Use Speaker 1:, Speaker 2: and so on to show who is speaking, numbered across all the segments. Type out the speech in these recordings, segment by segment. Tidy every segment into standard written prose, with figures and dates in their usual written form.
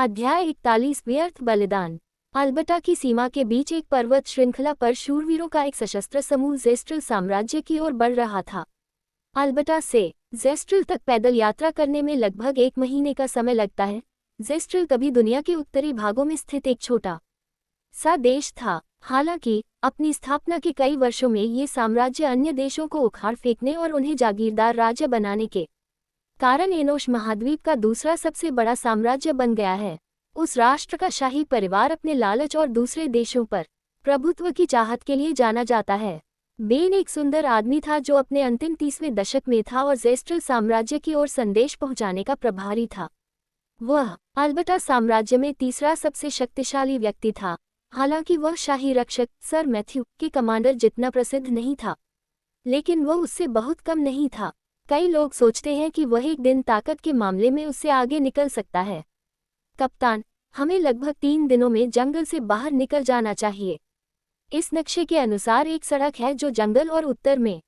Speaker 1: अध्याय 41 व्यर्थ बलिदान। अल्बर्टा की सीमा के बीच एक पर्वत श्रृंखला पर शूरवीरों का एक सशस्त्र समूह ज़ेस्ट्रिल साम्राज्य की ओर बढ़ रहा था। अल्बर्टा से ज़ेस्ट्रिल तक पैदल यात्रा करने में लगभग 1 महीने का समय लगता है। ज़ेस्ट्रिल कभी दुनिया के उत्तरी भागों में स्थित एक छोटा सा देश था। हालांकि अपनी स्थापना के कई वर्षों में ये साम्राज्य अन्य देशों को उखाड़ फेंकने और उन्हें जागीरदार राज्य बनाने के कारण एनोश महाद्वीप का दूसरा सबसे बड़ा साम्राज्य बन गया है। उस राष्ट्र का शाही परिवार अपने लालच और दूसरे देशों पर प्रभुत्व की चाहत के लिए जाना जाता है। बेन एक सुंदर आदमी था जो अपने अंतिम 30वें दशक में था और ज़ेस्ट्रिल साम्राज्य की ओर संदेश पहुंचाने का प्रभारी था। वह अल्बर्टा साम्राज्य में तीसरा सबसे शक्तिशाली व्यक्ति था। हालांकि वह शाही रक्षक सर मैथ्यू के कमांडर जितना प्रसिद्ध नहीं था, लेकिन वह उससे बहुत कम नहीं था। कई लोग सोचते हैं कि वह एक दिन ताकत के मामले में उससे आगे निकल सकता है। कप्तान, हमें लगभग 3 दिनों में जंगल से बाहर निकल जाना चाहिए। इस नक्शे के अनुसार एक सड़क है जो जंगल और उत्तर में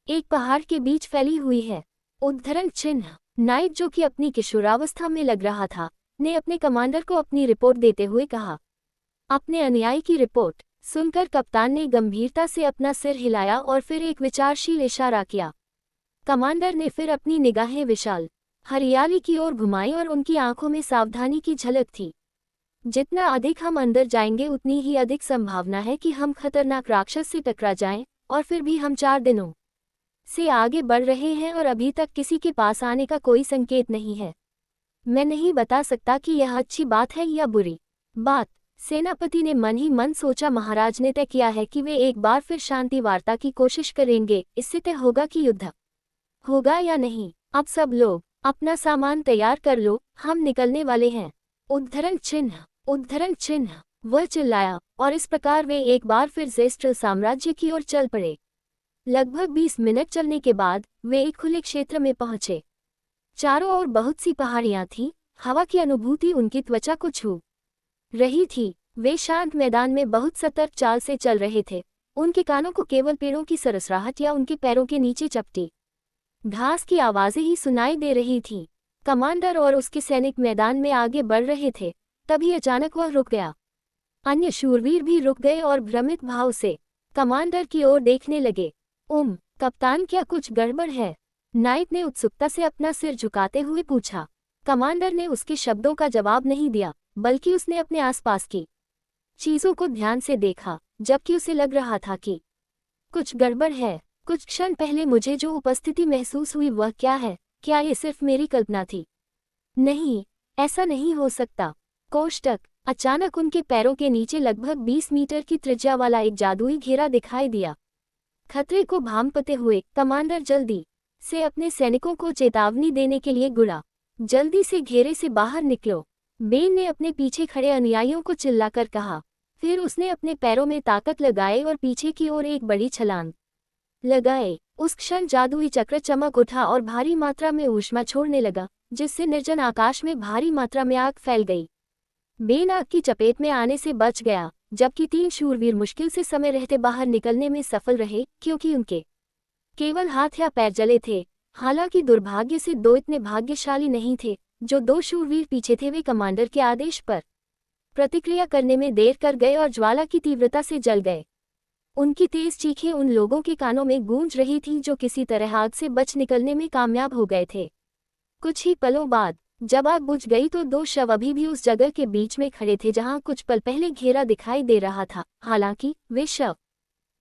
Speaker 1: एक पहाड़ के बीच फैली हुई है। उद्धरण चिन्ह। नाइट, जो कि अपनी किशोरावस्था में लग रहा था, ने अपने कमांडर को अपनी रिपोर्ट देते हुए कहा। अपने अनुयायी की रिपोर्ट सुनकर कप्तान ने गंभीरता से अपना सिर हिलाया और फिर एक विचारशील इशारा किया। कमांडर ने फिर अपनी निगाहें विशाल हरियाली की ओर घुमाई और उनकी आंखों में सावधानी की झलक थी। जितना अधिक हम अंदर जाएंगे उतनी ही अधिक संभावना है कि हम खतरनाक राक्षस से टकरा जाएं, और फिर भी हम 4 दिनों से आगे बढ़ रहे हैं और अभी तक किसी के पास आने का कोई संकेत नहीं है। मैं नहीं बता सकता कि यह अच्छी बात है या बुरी बात। सेनापति ने मन ही मन सोचा। महाराज ने तय किया है कि वे एक बार फिर शांति वार्ता की कोशिश करेंगे। इससे तय होगा कि युद्ध होगा या नहीं। अब सब लोग अपना सामान तैयार कर लो, हम निकलने वाले हैं। उद्धरण चिन्ह, उद्धरण चिन्ह, वह चिल्लाया, और इस प्रकार वे एक बार फिर ज़ेस्ट्रिल साम्राज्य की ओर चल पड़े। लगभग 20 मिनट चलने के बाद वे एक खुले क्षेत्र में पहुंचे। चारों ओर बहुत सी पहाड़ियां थीं। हवा की अनुभूति उनकी त्वचा को छू रही थी। वे शांत मैदान में बहुत सतर्क चाल से चल रहे थे। उनके कानों को केवल पेड़ों की सरसराहट या उनके पैरों के नीचे चपटी घास की आवाजें ही सुनाई दे रही थीं। कमांडर और उसके सैनिक मैदान में आगे बढ़ रहे थे। तभी अचानक वह रुक गया। अन्य शूरवीर भी रुक गए और भ्रमित भाव से कमांडर की ओर देखने लगे। कप्तान, क्या कुछ गड़बड़ है? नाइट ने उत्सुकता से अपना सिर झुकाते हुए पूछा। कमांडर ने उसके शब्दों का जवाब नहीं दिया, बल्कि उसने अपने आसपास की चीजों को ध्यान से देखा, जबकि उसे लग रहा था कि कुछ गड़बड़ है। कुछ क्षण पहले मुझे जो उपस्थिति महसूस हुई वह क्या है? क्या ये सिर्फ मेरी कल्पना थी? नहीं, ऐसा नहीं हो सकता। कोष्टक। अचानक उनके पैरों के नीचे लगभग 20 मीटर की त्रिज्या वाला एक जादुई घेरा दिखाई दिया। खतरे को भांपते हुए कमांडर जल्दी से अपने सैनिकों को चेतावनी देने के लिए गुड़ा। जल्दी से घेरे से बाहर निकलो, बेन ने अपने पीछे खड़े अनुयायियों को चिल्लाकर कहा। फिर उसने अपने पैरों में ताकत लगाई और पीछे की ओर एक बड़ी छलांग लगाए। उस क्षण जादुई चक्र चमक उठा और भारी मात्रा में ऊष्मा छोड़ने लगा, जिससे निर्जन आकाश में भारी मात्रा में आग फैल गई। बेन आग की चपेट में आने से बच गया, जबकि 3 शूरवीर मुश्किल से समय रहते बाहर निकलने में सफल रहे, क्योंकि उनके केवल हाथ या पैर जले थे। हालांकि दुर्भाग्य से 2 इतने भाग्यशाली नहीं थे। जो 2 शूरवीर पीछे थे वे कमांडर के आदेश पर प्रतिक्रिया करने में देर कर गए और ज्वाला की तीव्रता से जल गए। उनकी तेज चीखें उन लोगों के कानों में गूंज रही थीं जो किसी तरह आग से बच निकलने में कामयाब हो गए थे। कुछ ही पलों बाद जब आग बुझ गई तो 2 शव अभी भी उस जगह के बीच में खड़े थे जहां कुछ पल पहले घेरा दिखाई दे रहा था। हालांकि वे शव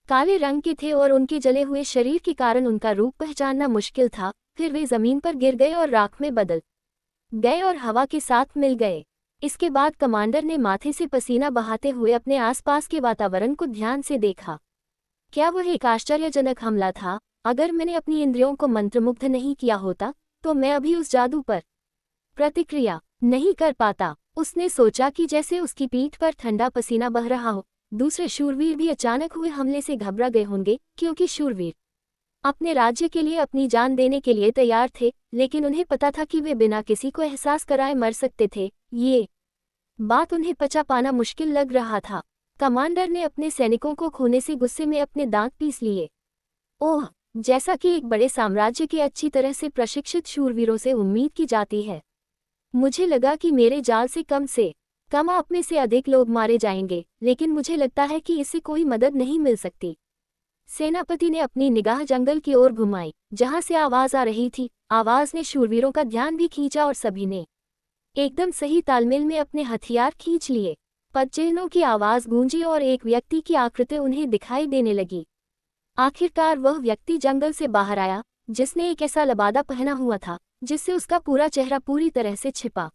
Speaker 1: काले रंग के थे और उनके जले हुए शरीर के कारण उनका रूप पहचानना मुश्किल था। फिर वे जमीन पर गिर गए और राख में बदल गए और हवा के साथ मिल गए। इसके बाद कमांडर ने माथे से पसीना बहाते हुए अपने आसपास के वातावरण को ध्यान से देखा। क्या वह एक आश्चर्यजनक हमला था? अगर मैंने अपनी इंद्रियों को मंत्रमुग्ध नहीं किया होता तो मैं अभी उस जादू पर प्रतिक्रिया नहीं कर पाता। उसने सोचा कि जैसे उसकी पीठ पर ठंडा पसीना बह रहा हो, दूसरे शूरवीर भी अचानक हुए हमले से घबरा गए होंगे, क्योंकि शूरवीर अपने राज्य के लिए अपनी जान देने के लिए तैयार थे, लेकिन उन्हें पता था कि वे बिना किसी को एहसास कराए मर सकते थे। ये बात उन्हें पचा पाना मुश्किल लग रहा था। कमांडर ने अपने सैनिकों को खोने से गुस्से में अपने दांत पीस लिए। ओह, जैसा कि एक बड़े साम्राज्य के अच्छी तरह से प्रशिक्षित शूरवीरों से उम्मीद की जाती है। मुझे लगा कि मेरे जाल से कम आप में से अधिक लोग मारे जाएंगे, लेकिन मुझे लगता है कि इससे कोई मदद नहीं मिल सकती। सेनापति ने अपनी निगाह जंगल की ओर घुमाई, जहां से आवाज आ रही थी। आवाज ने शूरवीरों का ध्यान भी खींचा और सभी ने एकदम सही तालमेल में अपने हथियार खींच लिए। पदचिह्नों की आवाज गूंजी और एक व्यक्ति की आकृति उन्हें दिखाई देने लगी। आखिरकार वह व्यक्ति जंगल से बाहर आया, जिसने एक ऐसा लबादा पहना हुआ था जिससे उसका पूरा चेहरा पूरी तरह से छिपा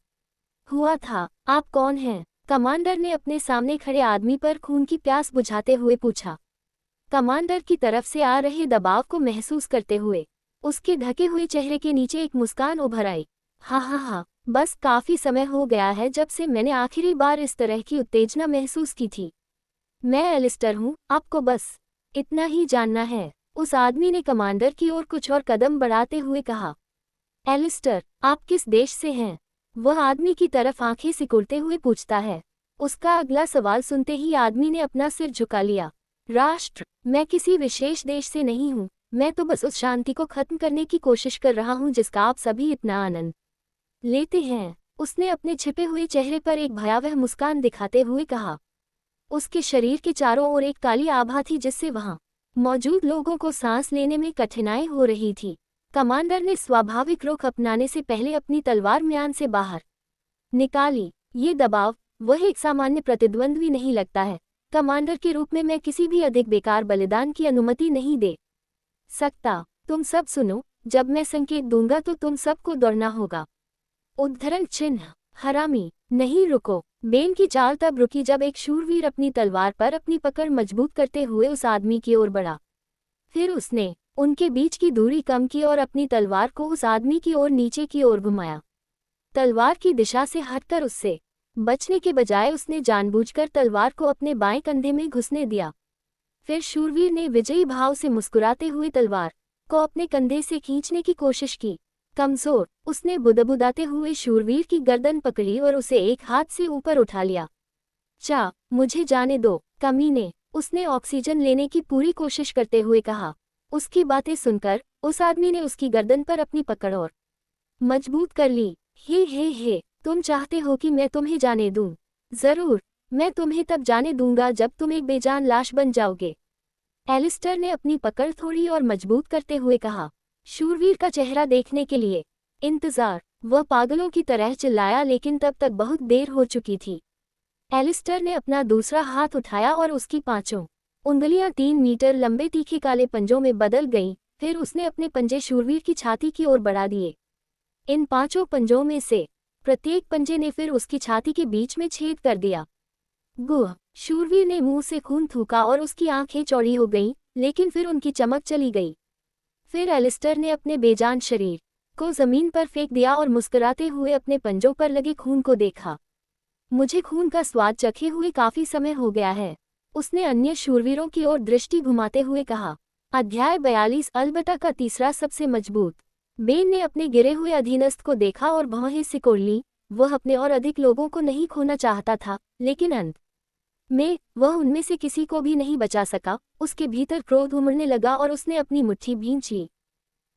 Speaker 1: हुआ था। आप कौन हैं? कमांडर ने अपने सामने खड़े आदमी पर खून की प्यास बुझाते हुए पूछा। कमांडर की तरफ से आ रहे दबाव को महसूस करते हुए उसके ढके हुए चेहरे के नीचे एक मुस्कान उभर आई। हाँ, बस काफी समय हो गया है जब से मैंने आखिरी बार इस तरह की उत्तेजना महसूस की थी। मैं एलिस्टर हूँ, आपको बस इतना ही जानना है। उस आदमी ने कमांडर की ओर कुछ और कदम बढ़ाते हुए कहा। एलिस्टर, आप किस देश से हैं? वह आदमी की तरफ आंखें सिकुड़ते हुए पूछता है। उसका अगला सवाल सुनते ही आदमी ने अपना सिर झुका लिया। राष्ट्र, मैं किसी विशेष देश से नहीं हूँ, मैं तो बस उस शांति को खत्म करने की कोशिश कर रहा हूँ जिसका आप सभी इतना आनंद लेते हैं। उसने अपने छिपे हुए चेहरे पर एक भयावह मुस्कान दिखाते हुए कहा। उसके शरीर के चारों ओर एक काली आभा थी जिससे वहां मौजूद लोगों को सांस लेने में कठिनाई हो रही थी। कमांडर ने स्वाभाविक रुख अपनाने से पहले अपनी तलवार म्यान से बाहर निकाली। ये दबाव, वह एक सामान्य प्रतिद्वंद्वी नहीं लगता है। कमांडर के रूप में मैं किसी भी अधिक बेकार बलिदान की अनुमति नहीं दे सकता। तुम सब सुनो, जब मैं संकेत दूंगा तो तुम सबको दौड़ना होगा। उद्धरण चिन्ह, हरामी, नहीं रुको। बेन की चाल तब रुकी जब एक शूरवीर अपनी तलवार पर अपनी पकड़ मजबूत करते हुए उस आदमी की ओर बढ़ा। फिर उसने उनके बीच की दूरी कम की और अपनी तलवार को उस आदमी की ओर नीचे की ओर घुमाया। तलवार की दिशा से हटकर उससे बचने के बजाय उसने जानबूझकर तलवार को अपने बाएं कंधे में घुसने दिया। फिर शूरवीर ने विजयी भाव से मुस्कुराते हुए तलवार को अपने कंधे से खींचने की कोशिश की। कमजोर, उसने बुदबुदाते हुए शूरवीर की गर्दन पकड़ी और उसे एक हाथ से ऊपर उठा लिया। मुझे जाने दो, कमीने, उसने ऑक्सीजन लेने की पूरी कोशिश करते हुए कहा। उसकी बातें सुनकर उस आदमी ने उसकी गर्दन पर अपनी पकड़ और मजबूत कर ली। हे, तुम चाहते हो कि मैं तुम्हें जाने दूं? जरूर, मैं तुम्हें तब जाने दूंगा जब तुम एक बेजान लाश बन जाओगे। एलिस्टर ने अपनी पकड़ थोड़ी और मजबूत करते हुए कहा। शूरवीर का चेहरा देखने के लिए इंतजार, वह पागलों की तरह चिल्लाया, लेकिन तब तक बहुत देर हो चुकी थी। एलिस्टर ने अपना दूसरा हाथ उठाया और उसकी पांचों उंगलियां 3 मीटर लंबे तीखे काले पंजों में बदल गईं। फिर उसने अपने पंजे शूरवीर की छाती की ओर बढ़ा दिए। इन 5 पंजों में से प्रत्येक पंजे ने फिर उसकी छाती के बीच में छेद कर दिया। गुह, शूरवीर ने मुंह से खून थूका और उसकी आंखें चौड़ी हो गईं, लेकिन फिर उनकी चमक चली गई। फिर एलिस्टर ने अपने बेजान शरीर को जमीन पर फेंक दिया और मुस्कुराते हुए अपने पंजों पर लगे खून को देखा। मुझे खून का स्वाद चखे हुए काफी समय हो गया है, उसने अन्य शूरवीरों की ओर दृष्टि घुमाते हुए कहा। अध्याय 42, अल्बर्टा का तीसरा सबसे मजबूत। बेन ने अपने गिरे हुए अधीनस्थ को देखा और भौहें सिकोड़ ली। वह अपने और अधिक लोगों को नहीं खोना चाहता था, लेकिन अंत में वह उनमें से किसी को भी नहीं बचा सका। उसके भीतर क्रोध उमड़ने लगा और उसने अपनी मुट्ठी भींच ली।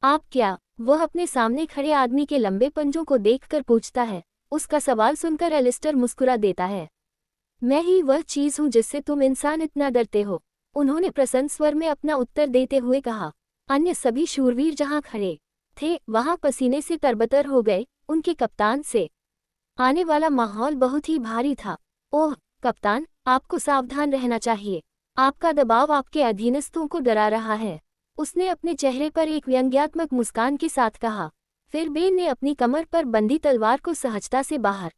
Speaker 1: आप क्या? वह अपने सामने खड़े आदमी के लंबे पंजों को देखकर पूछता है। उसका सवाल सुनकर एलिस्टर मुस्कुरा देता है। मैं ही वह चीज हूँ जिससे तुम इंसान इतना डरते हो, उन्होंने प्रसन्न स्वर में अपना उत्तर देते हुए कहा। अन्य सभी शूरवीर जहां खड़े थे वहां पसीने से तरबतर हो गए। उनके कप्तान से आने वाला माहौल बहुत ही भारी था। ओह कप्तान, आपको सावधान रहना चाहिए, आपका दबाव आपके अधीनस्थों को डरा रहा है, उसने अपने चेहरे पर एक व्यंग्यात्मक मुस्कान के साथ कहा। फिर बेन ने अपनी कमर पर बंधी तलवार को सहजता से बाहर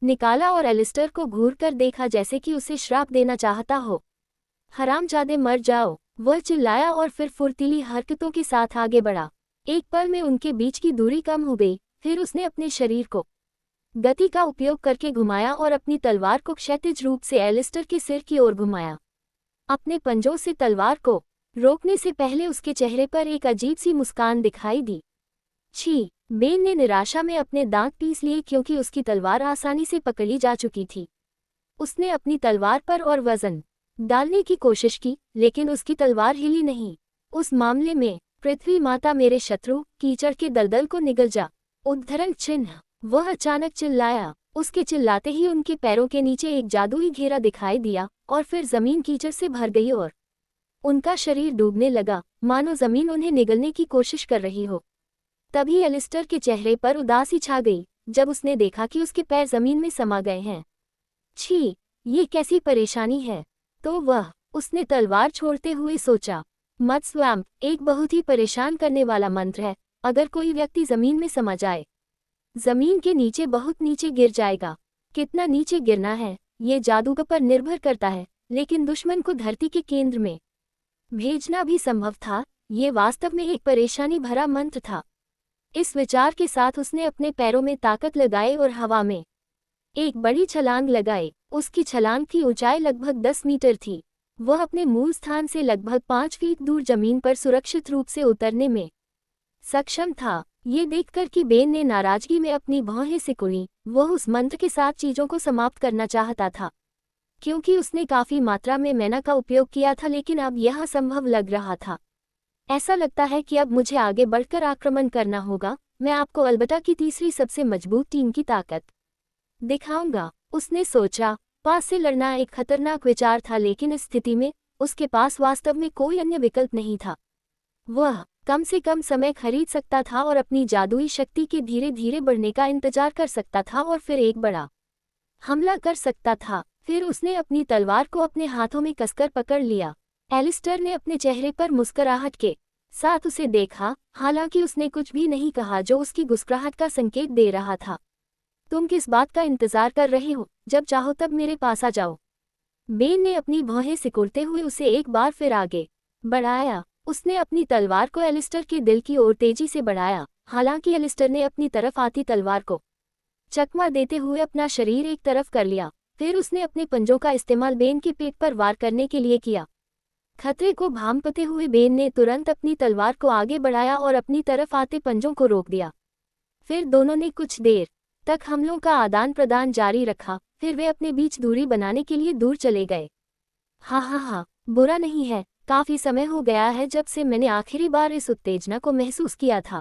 Speaker 1: निकाला और एलिस्टर को घूर कर देखा, जैसे कि उसे श्राप देना चाहता हो। हरामजादे मर जाओ, वह चिल्लाया और फिर फुर्तीली हरकतों के साथ आगे बढ़ा। एक पल में उनके बीच की दूरी कम हो गई। फिर उसने अपने शरीर को गति का उपयोग करके घुमाया और अपनी तलवार को क्षैतिज रूप से एलिस्टर के सिर की ओर घुमाया। अपने पंजों से तलवार को रोकने से पहले उसके चेहरे पर एक अजीब सी मुस्कान दिखाई दी। छी, बेन ने निराशा में अपने दांत पीस लिए क्योंकि उसकी तलवार आसानी से पकड़ी जा चुकी थी। उसने अपनी तलवार पर और वजन डालने की कोशिश की, लेकिन उसकी तलवार हिली नहीं। उस मामले में पृथ्वी माता मेरे शत्रु कीचड़ के दलदल को निगल जा। उद्धरण चिन्ह, वह अचानक चिल्लाया। उसके चिल्लाते ही उनके पैरों के नीचे एक जादुई घेरा दिखाई दिया और फिर जमीन कीचड़ से भर गई और उनका शरीर डूबने लगा, मानो जमीन उन्हें निगलने की कोशिश कर रही हो। तभी एलिस्टर के चेहरे पर उदासी छा गई जब उसने देखा कि उसके पैर जमीन में समा गए हैं। छी, ये कैसी परेशानी है। तो उसने तलवार छोड़ते हुए सोचा। मत स्वैम्प एक बहुत ही परेशान करने वाला मंत्र है। अगर कोई व्यक्ति जमीन में समा जाए, जमीन के नीचे बहुत नीचे गिर जाएगा। कितना नीचे गिरना है ये जादूगर पर निर्भर करता है, लेकिन दुश्मन को धरती के केंद्र में भेजना भी संभव था। ये वास्तव में एक परेशानी भरा मंत्र था। इस विचार के साथ उसने अपने पैरों में ताकत लगाई और हवा में एक बड़ी छलांग लगाई। उसकी छलांग की ऊंचाई लगभग 10 मीटर थी। वह अपने मूल स्थान से लगभग 5 फीट दूर जमीन पर सुरक्षित रूप से उतरने में सक्षम था। ये देखकर कि बेन ने नाराजगी में अपनी भौहें सिकुड़ी। वह उस मंत्र के साथ चीजों को समाप्त करना चाहता था, क्योंकि उसने काफी मात्रा में मैना का उपयोग किया था, लेकिन अब यह असंभव लग रहा था। ऐसा लगता है कि अब मुझे आगे बढ़कर आक्रमण करना होगा। मैं आपको अल्बर्टा की तीसरी सबसे मजबूत टीम की ताकत दिखाऊंगा, उसने सोचा। पास से लड़ना एक खतरनाक विचार था, लेकिन इस स्थिति में उसके पास वास्तव में कोई अन्य विकल्प नहीं था। वह कम से कम समय खरीद सकता था और अपनी जादुई शक्ति के धीरे धीरे बढ़ने का इंतजार कर सकता था और फिर एक बड़ा हमला कर सकता था। फिर उसने अपनी तलवार को अपने हाथों में कसकर पकड़ लिया। एलिस्टर ने अपने चेहरे पर मुस्कुराहट के साथ उसे देखा, हालांकि उसने कुछ भी नहीं कहा, जो उसकी गुस्कुराहट का संकेत दे रहा था। तुम किस बात का इंतजार कर रहे हो? जब चाहो तब मेरे पास आ जाओ। बेन ने अपनी भौहें सिकुड़ते हुए उसे एक बार फिर आगे बढ़ाया। उसने अपनी तलवार को एलिस्टर के दिल की ओर तेजी से बढ़ाया, हालांकि एलिस्टर ने अपनी तरफ आती तलवार को चकमा देते हुए अपना शरीर एक तरफ कर लिया। फिर उसने अपने पंजों का इस्तेमाल बेन के पेट पर वार करने के लिए किया। खतरे को भांपते हुए बेन ने तुरंत अपनी तलवार को आगे बढ़ाया और अपनी तरफ आते पंजों को रोक दिया। फिर दोनों ने कुछ देर तक हमलों का आदान प्रदान जारी रखा। फिर वे अपने बीच दूरी बनाने के लिए दूर चले गए। हाँ, बुरा नहीं है। काफी समय हो गया है जब से मैंने आखिरी बार इस उत्तेजना को महसूस किया था,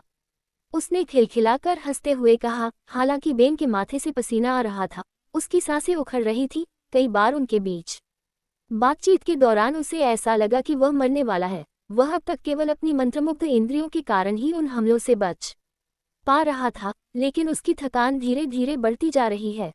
Speaker 1: उसने खिलखिलाकर हंसते हुए कहा। हालांकि बेन के माथे से पसीना आ रहा था, उसकी सांसें उखड़ रही थी। कई बार उनके बीच बातचीत के दौरान उसे ऐसा लगा कि वह मरने वाला है। वह अब तक केवल अपनी मंत्रमुग्ध इंद्रियों के कारण ही उन हमलों से बच पा रहा था, लेकिन उसकी थकान धीरे धीरे बढ़ती जा रही है।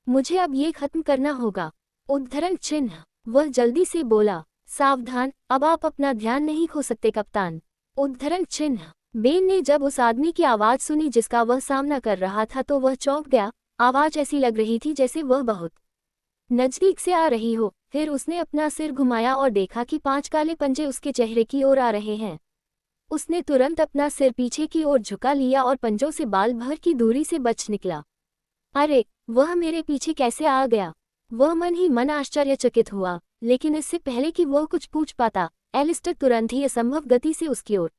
Speaker 1: मुझे अब ये खत्म करना होगा। उद्धरण चिन्ह। वह जल्दी से बोला। सावधान, अब आप अपना ध्यान नहीं खो सकते कप्तान। उद्धरण चिन्ह। बेन ने जब उस आदमी की आवाज सुनी जिसका वह सामना कर रहा था, तो वह चौंक गया। आवाज ऐसी लग रही थी जैसे वह बहुत नजदीक से आ रही हो। फिर उसने अपना सिर घुमाया और देखा कि 5 काले पंजे उसके चेहरे की ओर आ रहे हैं। उसने तुरंत अपना सिर पीछे की ओर झुका लिया और पंजों से बाल भर की दूरी से बच निकला। अरे, वह मेरे पीछे कैसे आ गया? वह मन ही मन आश्चर्यचकित हुआ, लेकिन इससे पहले कि वह कुछ पूछ पाता, एलिस्टर तुरंत ही असंभव गति से उसकी ओर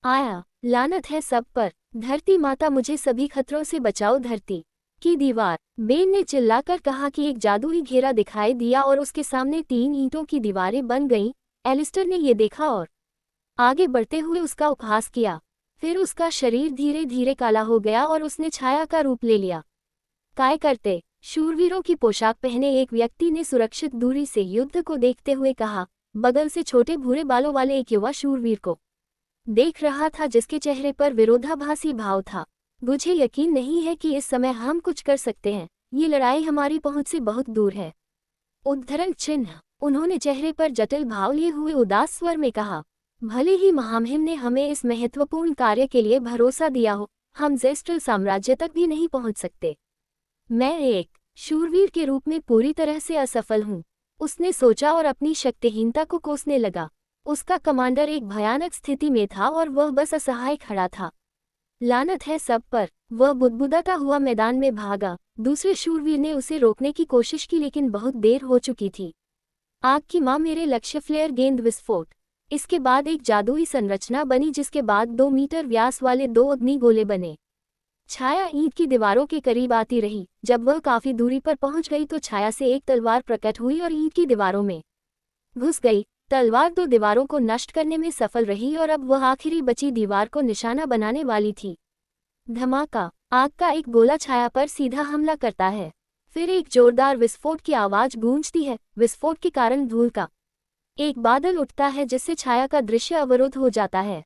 Speaker 1: आया। लानत है सब पर। धरती माता, मुझे सभी खतरों से बचाओ। धरती की दीवार। बेन ने चिल्लाकर कहा कि एक जादुई घेरा दिखाई दिया और उसके सामने 3 ईंटों की दीवारें बन गईं। एलिस्टर ने ये देखा और आगे बढ़ते हुए उसका उपहास किया। फिर उसका शरीर धीरे धीरे काला हो गया और उसने छाया का रूप ले लिया। काय करते शूरवीरों की पोशाक पहने एक व्यक्ति ने सुरक्षित दूरी से युद्ध को देखते हुए कहा। बगल से छोटे भूरे बालों वाले एक युवा शूरवीर को देख रहा था, जिसके चेहरे पर विरोधाभासी भाव था। मुझे यकीन नहीं है कि इस समय हम कुछ कर सकते हैं। ये लड़ाई हमारी पहुंच से बहुत दूर है। उद्धरण चिन्ह। उन्होंने चेहरे पर जटिल भाव लिए हुए उदास स्वर में कहा। भले ही महामहिम ने हमें इस महत्वपूर्ण कार्य के लिए भरोसा दिया हो, हम ज़ेस्ट्रल साम्राज्य तक भी नहीं पहुंच सकते। मैं एक शूरवीर के रूप में पूरी तरह से असफल हूँ, उसने सोचा और अपनी शक्तिहीनता को कोसने लगा। उसका कमांडर एक भयानक स्थिति में था और वह बस असहाय खड़ा था। लानत है सब पर। वह बुदबुदाता हुआ मैदान में भागा। दूसरे शूरवीर ने उसे रोकने की कोशिश की, लेकिन बहुत देर हो चुकी थी। आग की मां, मेरे लक्ष्य फ्लेयर गेंद विस्फोट। इसके बाद एक जादुई संरचना बनी, जिसके बाद 2 मीटर व्यास वाले 2 अग्नि गोले बने। छाया ईंट की दीवारों के करीब आती रही। जब वह काफी दूरी पर पहुंच गई तो छाया से एक तलवार प्रकट हुई और ईंट की दीवारों में घुस गई। तलवार 2 दीवारों को नष्ट करने में सफल रही और अब वह आखिरी बची दीवार को निशाना बनाने वाली थी। धमाका, आग का एक गोला छाया पर सीधा हमला करता है। फिर एक जोरदार विस्फोट की आवाज गूंजती है। विस्फोट के कारण धूल का एक बादल उठता है जिससे छाया का दृश्य अवरुद्ध हो जाता है।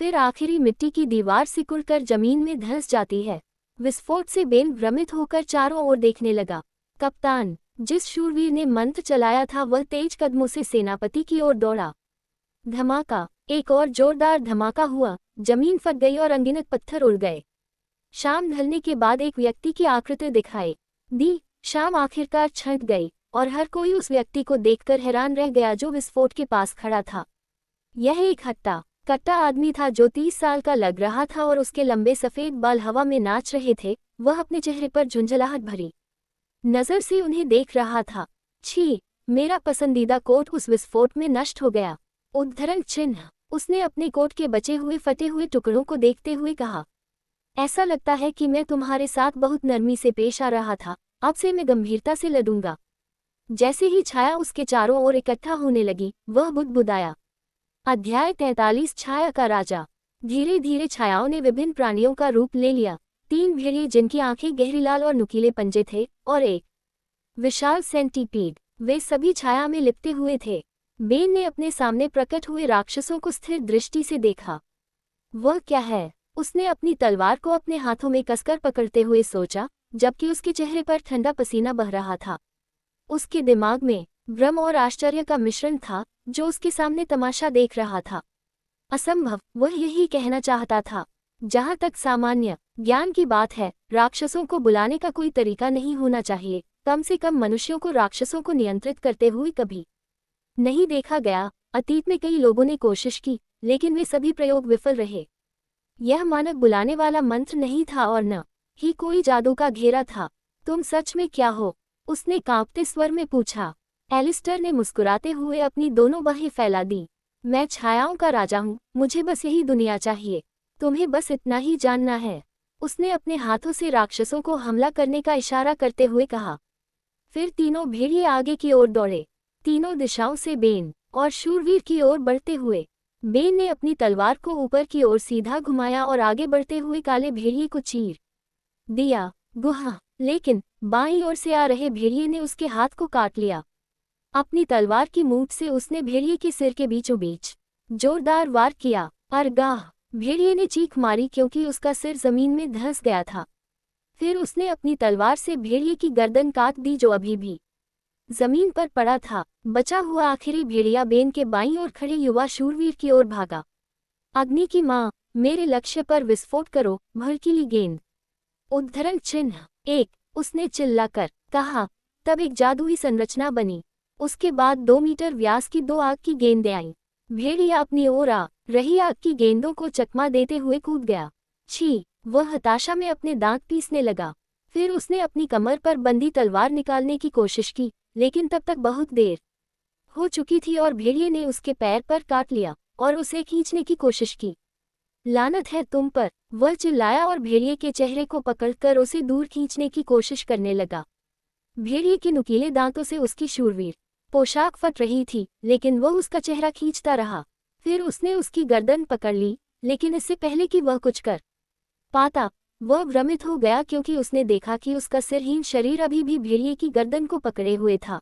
Speaker 1: फिर आखिरी मिट्टी की दीवार सिकुड़कर जमीन में धंस जाती है। विस्फोट से बेन भ्रमित होकर चारों ओर देखने लगा। कप्तान, जिस शूरवीर ने मंत्र चलाया था वह तेज कदमों से सेनापति की ओर दौड़ा। धमाका, एक और जोरदार धमाका हुआ। जमीन फट गई और अनगिनत पत्थर उड़ गए। शाम ढलने के बाद एक व्यक्ति की आकृति दिखाई दी। शाम आखिरकार छंट गई और हर कोई उस व्यक्ति को देखकर हैरान रह गया जो विस्फोट के पास खड़ा था। यह एक हट्टा कट्टा आदमी था जो 30 साल का लग रहा था और उसके लंबे सफेद बाल हवा में नाच रहे थे। वह अपने चेहरे पर झुंझलाहट भरी नजर से उन्हें देख रहा था। छी, मेरा पसंदीदा कोट उस विस्फोट में नष्ट हो गया। उद्धरण चिन्ह। उसने अपने कोट के बचे हुए फटे हुए टुकड़ों को देखते हुए कहा, ऐसा लगता है कि मैं तुम्हारे साथ बहुत नरमी से पेश आ रहा था, अब से मैं गंभीरता से लड़ूंगा। जैसे ही छाया उसके चारों ओर इकट्ठा होने लगी, वह बुदबुदाया। अध्याय 43 छाया का राजा। धीरे धीरे छायाओं ने विभिन्न प्राणियों का रूप ले लिया। 3 भेड़िए जिनकी आंखें गहरी लाल और नुकीले पंजे थे, और एक विशाल सेंटीपीड। वे सभी छाया में लिपटे हुए थे। बेन ने अपने सामने प्रकट हुए राक्षसों को स्थिर दृष्टि से देखा। वह क्या है? उसने अपनी तलवार को अपने हाथों में कसकर पकड़ते हुए सोचा, जबकि उसके चेहरे पर ठंडा पसीना बह रहा था। उसके दिमाग में भ्रम और आश्चर्य का मिश्रण था, जो उसके सामने तमाशा देख रहा था। असंभव, वह यही कहना चाहता था। जहां तक सामान्य ज्ञान की बात है, राक्षसों को बुलाने का कोई तरीका नहीं होना चाहिए। कम से कम मनुष्यों को राक्षसों को नियंत्रित करते हुए कभी नहीं देखा गया। अतीत में कई लोगों ने कोशिश की, लेकिन वे सभी प्रयोग विफल रहे। यह मानव बुलाने वाला मंत्र नहीं था और न ही कोई जादू का घेरा था। तुम सच में क्या हो? उसने कांपते स्वर में पूछा। एलिस्टर ने मुस्कुराते हुए अपनी दोनों बाहें फैला दी। मैं छायाओं का राजा हूँ, मुझे बस यही दुनिया चाहिए। तुम्हें बस इतना ही जानना है। उसने अपने हाथों से राक्षसों को हमला करने का इशारा करते हुए कहा। फिर तीनों भेड़िए आगे की ओर दौड़े, तीनों दिशाओं से बेन और शूरवीर की ओर बढ़ते हुए। बेन ने अपनी तलवार को ऊपर की ओर सीधा घुमाया और आगे बढ़ते हुए काले भेड़िए को चीर दिया। गुहा, लेकिन बाईं ओर से आ रहे भेड़िए ने उसके हाथ को काट लिया। अपनी तलवार की मूठ से उसने भेड़िए के सिर के बीचों बीच जोरदार वार किया। अरगाह! भेड़िए ने चीख मारी क्योंकि उसका सिर जमीन में धंस गया था। फिर उसने अपनी तलवार से भेड़िए की गर्दन काट दी जो अभी भी जमीन पर पड़ा था। बचा हुआ आखिरी भेड़िया बेन के बाईं ओर खड़े युवा शूरवीर की ओर भागा। अग्नि की मां, मेरे लक्ष्य पर विस्फोट करो, भड़कीली गेंद। उद्धरण चिन्ह 1। उसने चिल्लाकर कहा। तब एक जादुई संरचना बनी। उसके बाद 2 मीटर व्यास की 2 आग की गेंदें आईं। भेड़िया अपनी ओर आ रही आग की गेंदों को चकमा देते हुए कूद गया। छी! वह हताशा में अपने दांत पीसने लगा। फिर उसने अपनी कमर पर बंधी तलवार निकालने की कोशिश की, लेकिन तब तक बहुत देर हो चुकी थी और भेड़िए ने उसके पैर पर काट लिया और उसे खींचने की कोशिश की। लानत है तुम पर! वह चिल्लाया और भेड़िए के चेहरे को पकड़कर उसे दूर खींचने की कोशिश करने लगा। भेड़िए के नुकीले दांतों से उसकी शूरवीर पोशाक फट रही थी, लेकिन वह उसका चेहरा खींचता रहा। फिर उसने उसकी गर्दन पकड़ ली, लेकिन इससे पहले कि वह कुछ कर पाता, वह भ्रमित हो गया क्योंकि उसने देखा कि उसका सिरहीन शरीर अभी भी भेड़िए की गर्दन को पकड़े हुए था।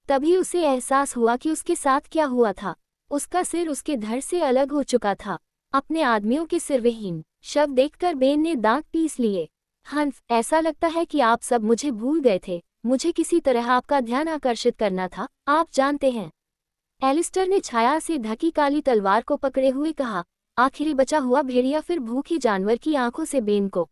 Speaker 1: तभी उसे एहसास हुआ कि उसके साथ क्या हुआ था। उसका सिर उसके धड़ से अलग हो चुका था। अपने आदमियों के सिरविहीन शव देखकर बेन ने दांत पीस लिए। हंस, ऐसा लगता है कि आप सब मुझे भूल गए थे। मुझे किसी तरह आपका ध्यान आकर्षित करना था, आप जानते हैं। एलिस्टर ने छाया से ढकी काली तलवार को पकड़े हुए कहा। आखिरी बचा हुआ भेड़िया फिर भूखी जानवर की आंखों से बेन को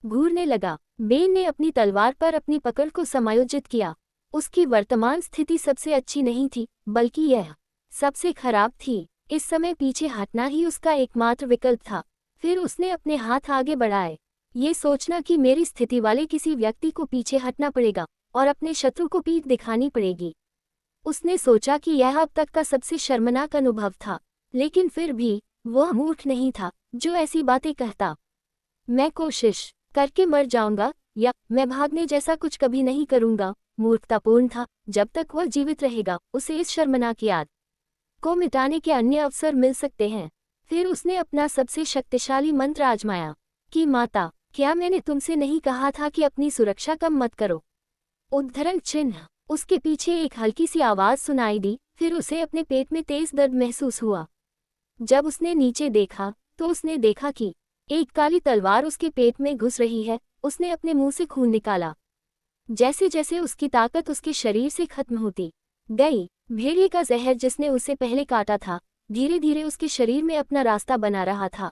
Speaker 1: घूरने लगा। बेन ने अपनी तलवार पर अपनी पकड़ को समायोजित किया। उसकी वर्तमान स्थिति सबसे अच्छी नहीं थी, बल्कि यह सबसे खराब थी। इस समय पीछे हटना ही उसका एकमात्र विकल्प था। फिर उसने अपने हाथ आगे बढ़ाए, ये सोचना कि मेरी स्थिति वाले किसी व्यक्ति को पीछे हटना पड़ेगा और अपने शत्रु को पीठ दिखानी पड़ेगी। उसने सोचा कि यह अब तक का सबसे शर्मनाक अनुभव था, लेकिन फिर भी वह मूर्ख नहीं था जो ऐसी बातें कहता। मैं कोशिश करके मर जाऊंगा या मैं भागने जैसा कुछ कभी नहीं करूंगा मूर्खतापूर्ण था। जब तक वह जीवित रहेगा, उसे इस शर्मनाक याद को मिटाने के अन्य अवसर मिल सकते हैं। फिर उसने अपना सबसे शक्तिशाली मंत्र आजमाया। कि माता, क्या मैंने तुमसे नहीं कहा था कि अपनी सुरक्षा कम मत करो? उद्धरण चिन्ह। उसके पीछे एक हल्की सी आवाज सुनाई दी, फिर उसे अपने पेट में तेज दर्द महसूस हुआ। जब उसने नीचे देखा तो उसने देखा कि एक काली तलवार उसके पेट में घुस रही है। उसने अपने मुंह से खून निकाला। जैसे जैसे उसकी ताकत उसके शरीर से खत्म होती गई, भेड़िए का जहर जिसने उसे पहले काटा था धीरे धीरे उसके शरीर में अपना रास्ता बना रहा था।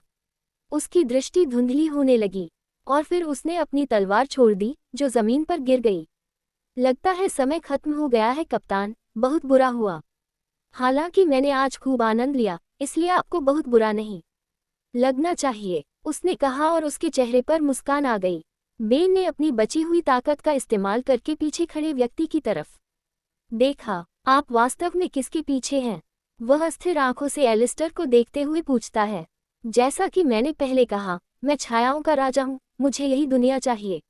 Speaker 1: उसकी दृष्टि धुंधली होने लगी और फिर उसने अपनी तलवार छोड़ दी जो जमीन पर गिर गई। लगता है समय खत्म हो गया है कप्तान, बहुत बुरा हुआ। हालांकि मैंने आज खूब आनंद लिया, इसलिए आपको बहुत बुरा नहीं लगना चाहिए, उसने कहा और उसके चेहरे पर मुस्कान आ गई। बेन ने अपनी बची हुई ताकत का इस्तेमाल करके पीछे खड़े व्यक्ति की तरफ देखा। आप वास्तव में किसके पीछे हैं? वह अस्थिर आंखों से एलिस्टर को देखते हुए पूछता है। जैसा कि मैंने पहले कहा, मैं छायाओं का राजा हूँ, मुझे यही दुनिया चाहिए,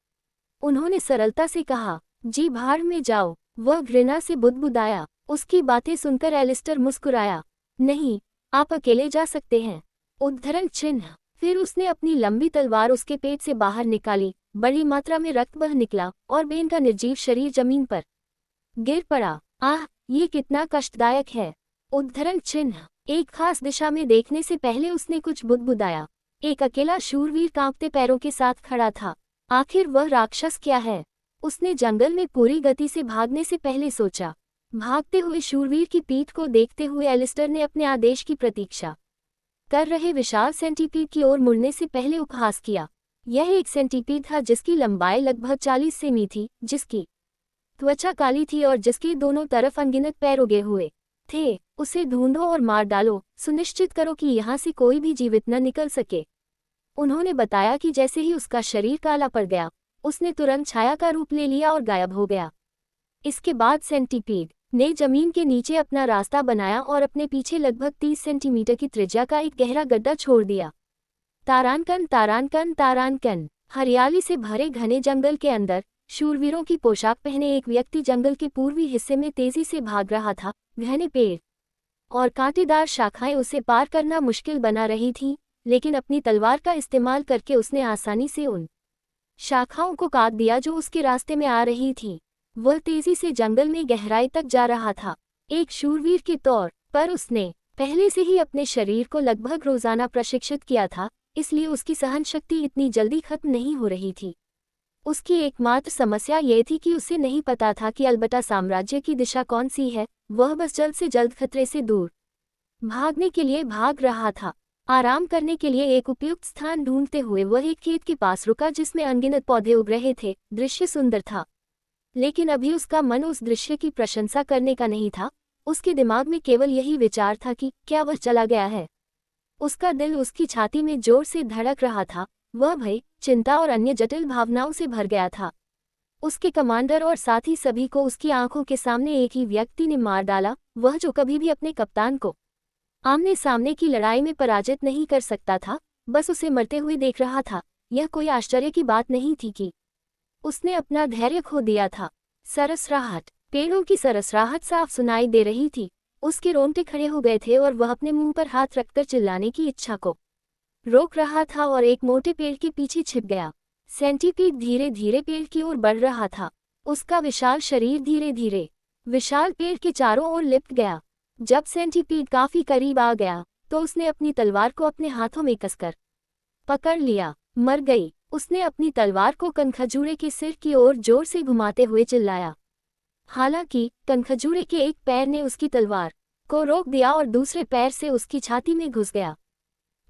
Speaker 1: उन्होंने सरलता से कहा। जी भाड़ में जाओ, वह घृणा से बुदबुदाया। उसकी बातें सुनकर एलिस्टर मुस्कुराया। नहीं, आप अकेले जा सकते हैं। उद्धरण चिन्ह। फिर उसने अपनी लंबी तलवार उसके पेट से बाहर निकाली। बड़ी मात्रा में रक्त बह निकला और बेन का निर्जीव शरीर जमीन पर गिर पड़ा। आह, ये कितना कष्टदायक है। उद्धरण चिन्ह। एक खास दिशा में देखने से पहले उसने कुछ बुदबुदाया। एक अकेला शूरवीर कांपते पैरों के साथ खड़ा था। आखिर वह राक्षस क्या है? उसने जंगल में पूरी गति से भागने से पहले सोचा। भागते हुए शूरवीर की पीठ को देखते हुए एलिस्टर ने अपने आदेश की प्रतीक्षा कर रहे विशाल सेंटीपीड की ओर मुड़ने से पहले उपहास किया। यह एक सेंटीपीड था जिसकी लंबाई लगभग 40 सेमी थी, जिसकी त्वचा काली थी और जिसके दोनों तरफ अनगिनत पैर उगे हुए थे। उसे ढूंढो और मार डालो, सुनिश्चित करो कि यहाँ से कोई भी जीवित न निकल सके। उन्होंने बताया कि जैसे ही उसका शरीर काला पड़ गया, उसने तुरंत छाया का रूप ले लिया और गायब हो गया। इसके बाद सेंटीपीड ने जमीन के नीचे अपना रास्ता बनाया और अपने पीछे लगभग 30 सेंटीमीटर की त्रिज्या का एक गहरा गड्ढा छोड़ दिया। तारानकन तारानकन तारानकन। हरियाली से भरे घने जंगल के अंदर शूरवीरों की पोशाक पहने एक व्यक्ति जंगल के पूर्वी हिस्से में तेजी से भाग रहा था। घने पेड़ और कांटेदार शाखाएं उसे पार करना मुश्किल बना रही थीं, लेकिन अपनी तलवार का इस्तेमाल करके उसने आसानी से उन शाखाओं को काट दिया जो उसके रास्ते में आ रही थीं। वह तेजी से जंगल में गहराई तक जा रहा था। एक शूरवीर के तौर पर उसने पहले से ही अपने शरीर को लगभग रोजाना प्रशिक्षित किया था, इसलिए उसकी सहन शक्ति इतनी जल्दी खत्म नहीं हो रही थी। उसकी एकमात्र समस्या ये थी कि उसे नहीं पता था कि अल्बर्टा साम्राज्य की दिशा कौन सी है। वह बस जल्द से जल्द खतरे से दूर भागने के लिए भाग रहा था। आराम करने के लिए एक उपयुक्त स्थान ढूंढते हुए वह एक खेत के पास रुका जिसमें अनगिनत पौधे उग रहे थे। दृश्य सुंदर था, लेकिन अभी उसका मन उस दृश्य की प्रशंसा करने का नहीं था। उसके दिमाग में केवल यही विचार था कि क्या वह चला गया है। उसका दिल उसकी छाती में जोर से धड़क रहा था। वह भय, चिंता और अन्य जटिल भावनाओं से भर गया था। उसके कमांडर और साथी सभी को उसकी आंखों के सामने एक ही व्यक्ति ने मार डाला, वह जो कभी भी अपने कप्तान को आमने सामने की लड़ाई में पराजित नहीं कर सकता था, बस उसे मरते हुए देख रहा था। यह कोई आश्चर्य की बात नहीं थी कि उसने अपना धैर्य खो दिया था। सरसराहट। पेड़ों की सरसराहट साफ सुनाई दे रही थी। उसके रोंगटे खड़े हो गए थे और वह अपने मुंह पर हाथ रखकर चिल्लाने की इच्छा को रोक रहा था और एक मोटे पेड़ के पीछे छिप गया। सेंटीपीड धीरे धीरे पेड़ की ओर बढ़ रहा था। उसका विशाल शरीर धीरे धीरे विशाल पेड़ के चारों ओर लिपट गया। जब सेंटीपीड काफी करीब आ गया तो उसने अपनी तलवार को अपने हाथों में कसकर पकड़ लिया। मर गई। उसने अपनी तलवार को कनखजूरे के सिर की ओर जोर से घुमाते हुए चिल्लाया। हालांकि कनखजूरे के एक पैर ने उसकी तलवार को रोक दिया और दूसरे पैर से उसकी छाती में घुस गया।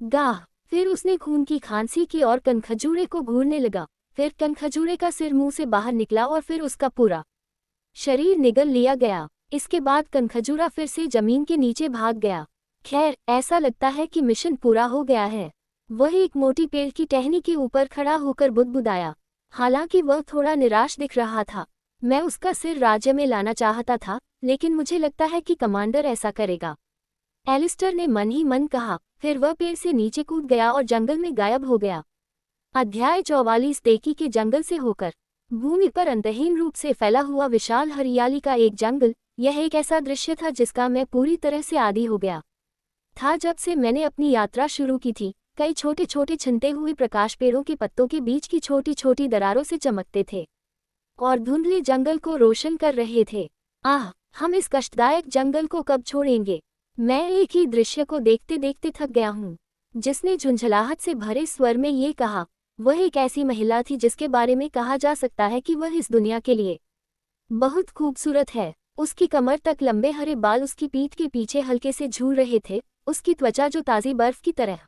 Speaker 1: गाह। फिर उसने खून की खांसी की और कनखजूरे को घूरने लगा। फिर कनखजूरे का सिर मुंह से बाहर निकला और फिर उसका पूरा शरीर निगल लिया गया। इसके बाद कनखजूरा फिर से जमीन के नीचे भाग गया। खैर, ऐसा लगता है कि मिशन पूरा हो गया है। वह एक मोटी पेड़ की टहनी के ऊपर खड़ा होकर बुदबुदाया। हालांकि वह थोड़ा निराश दिख रहा था। मैं उसका सिर राज्य में लाना चाहता था, लेकिन मुझे लगता है कि कमांडर ऐसा करेगा, एलिस्टर ने मन ही मन कहा। फिर वह पेड़ से नीचे कूद गया और जंगल में गायब हो गया। अध्याय 44। तेकी के जंगल से होकर भूमि पर अंतहीन रूप से फैला हुआ विशाल हरियाली का एक जंगल। यह एक ऐसा दृश्य था जिसका मैं पूरी तरह से आदी हो गया था जब से मैंने अपनी यात्रा शुरू की थी। कई छोटे छोटे छिनते हुए प्रकाश पेड़ों के पत्तों के बीच की छोटी छोटी दरारों से चमकते थे और धुंधले जंगल को रोशन कर रहे थे। आह, हम इस कष्टदायक जंगल को कब छोड़ेंगे? मैं एक ही दृश्य को देखते देखते थक गया हूँ। जिसने झुंझलाहट से भरे स्वर में ये कहा। वह एक ऐसी महिला थी जिसके बारे में कहा जा सकता है कि वह इस दुनिया के लिए बहुत खूबसूरत है। उसकी कमर तक लंबे हरे बाल उसकी पीठ के पीछे हल्के से झूल रहे थे। उसकी त्वचा जो ताज़ी बर्फ की तरह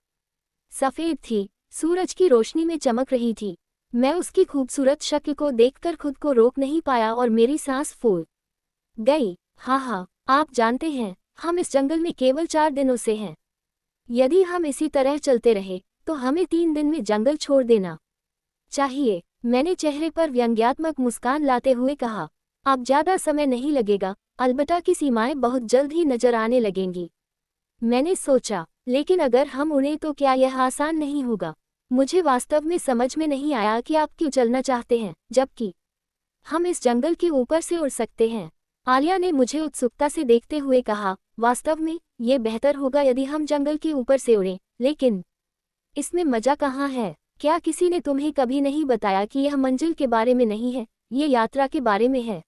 Speaker 1: सफ़ेद थी, सूरज की रोशनी में चमक रही थी। मैं उसकी खूबसूरत शक्ल को देखकर खुद को रोक नहीं पाया और मेरी सांस फूल गई। हाँ, आप जानते हैं, हम इस जंगल में केवल 4 दिनों से हैं। यदि हम इसी तरह चलते रहे तो हमें 3 दिन में जंगल छोड़ देना चाहिए। मैंने चेहरे पर व्यंग्यात्मक मुस्कान लाते हुए कहा। अब ज़्यादा समय नहीं लगेगा, अलबटा की सीमाएं बहुत जल्द ही नजर आने लगेंगी। मैंने सोचा, लेकिन अगर हम उड़ें तो क्या यह आसान नहीं होगा? मुझे वास्तव में समझ में नहीं आया कि आप क्यों चलना चाहते हैं, जबकि हम इस जंगल के ऊपर से उड़ सकते हैं। आलिया ने मुझे उत्सुकता से देखते हुए कहा, वास्तव में, ये बेहतर होगा यदि हम जंगल के ऊपर से उड़ें, लेकिन इसमें मजा कहाँ है? क्या किसी ने तुम्हें कभी नहीं बताया कि यह मंजिल के बारे में नहीं है, ये यात्रा के बारे में है?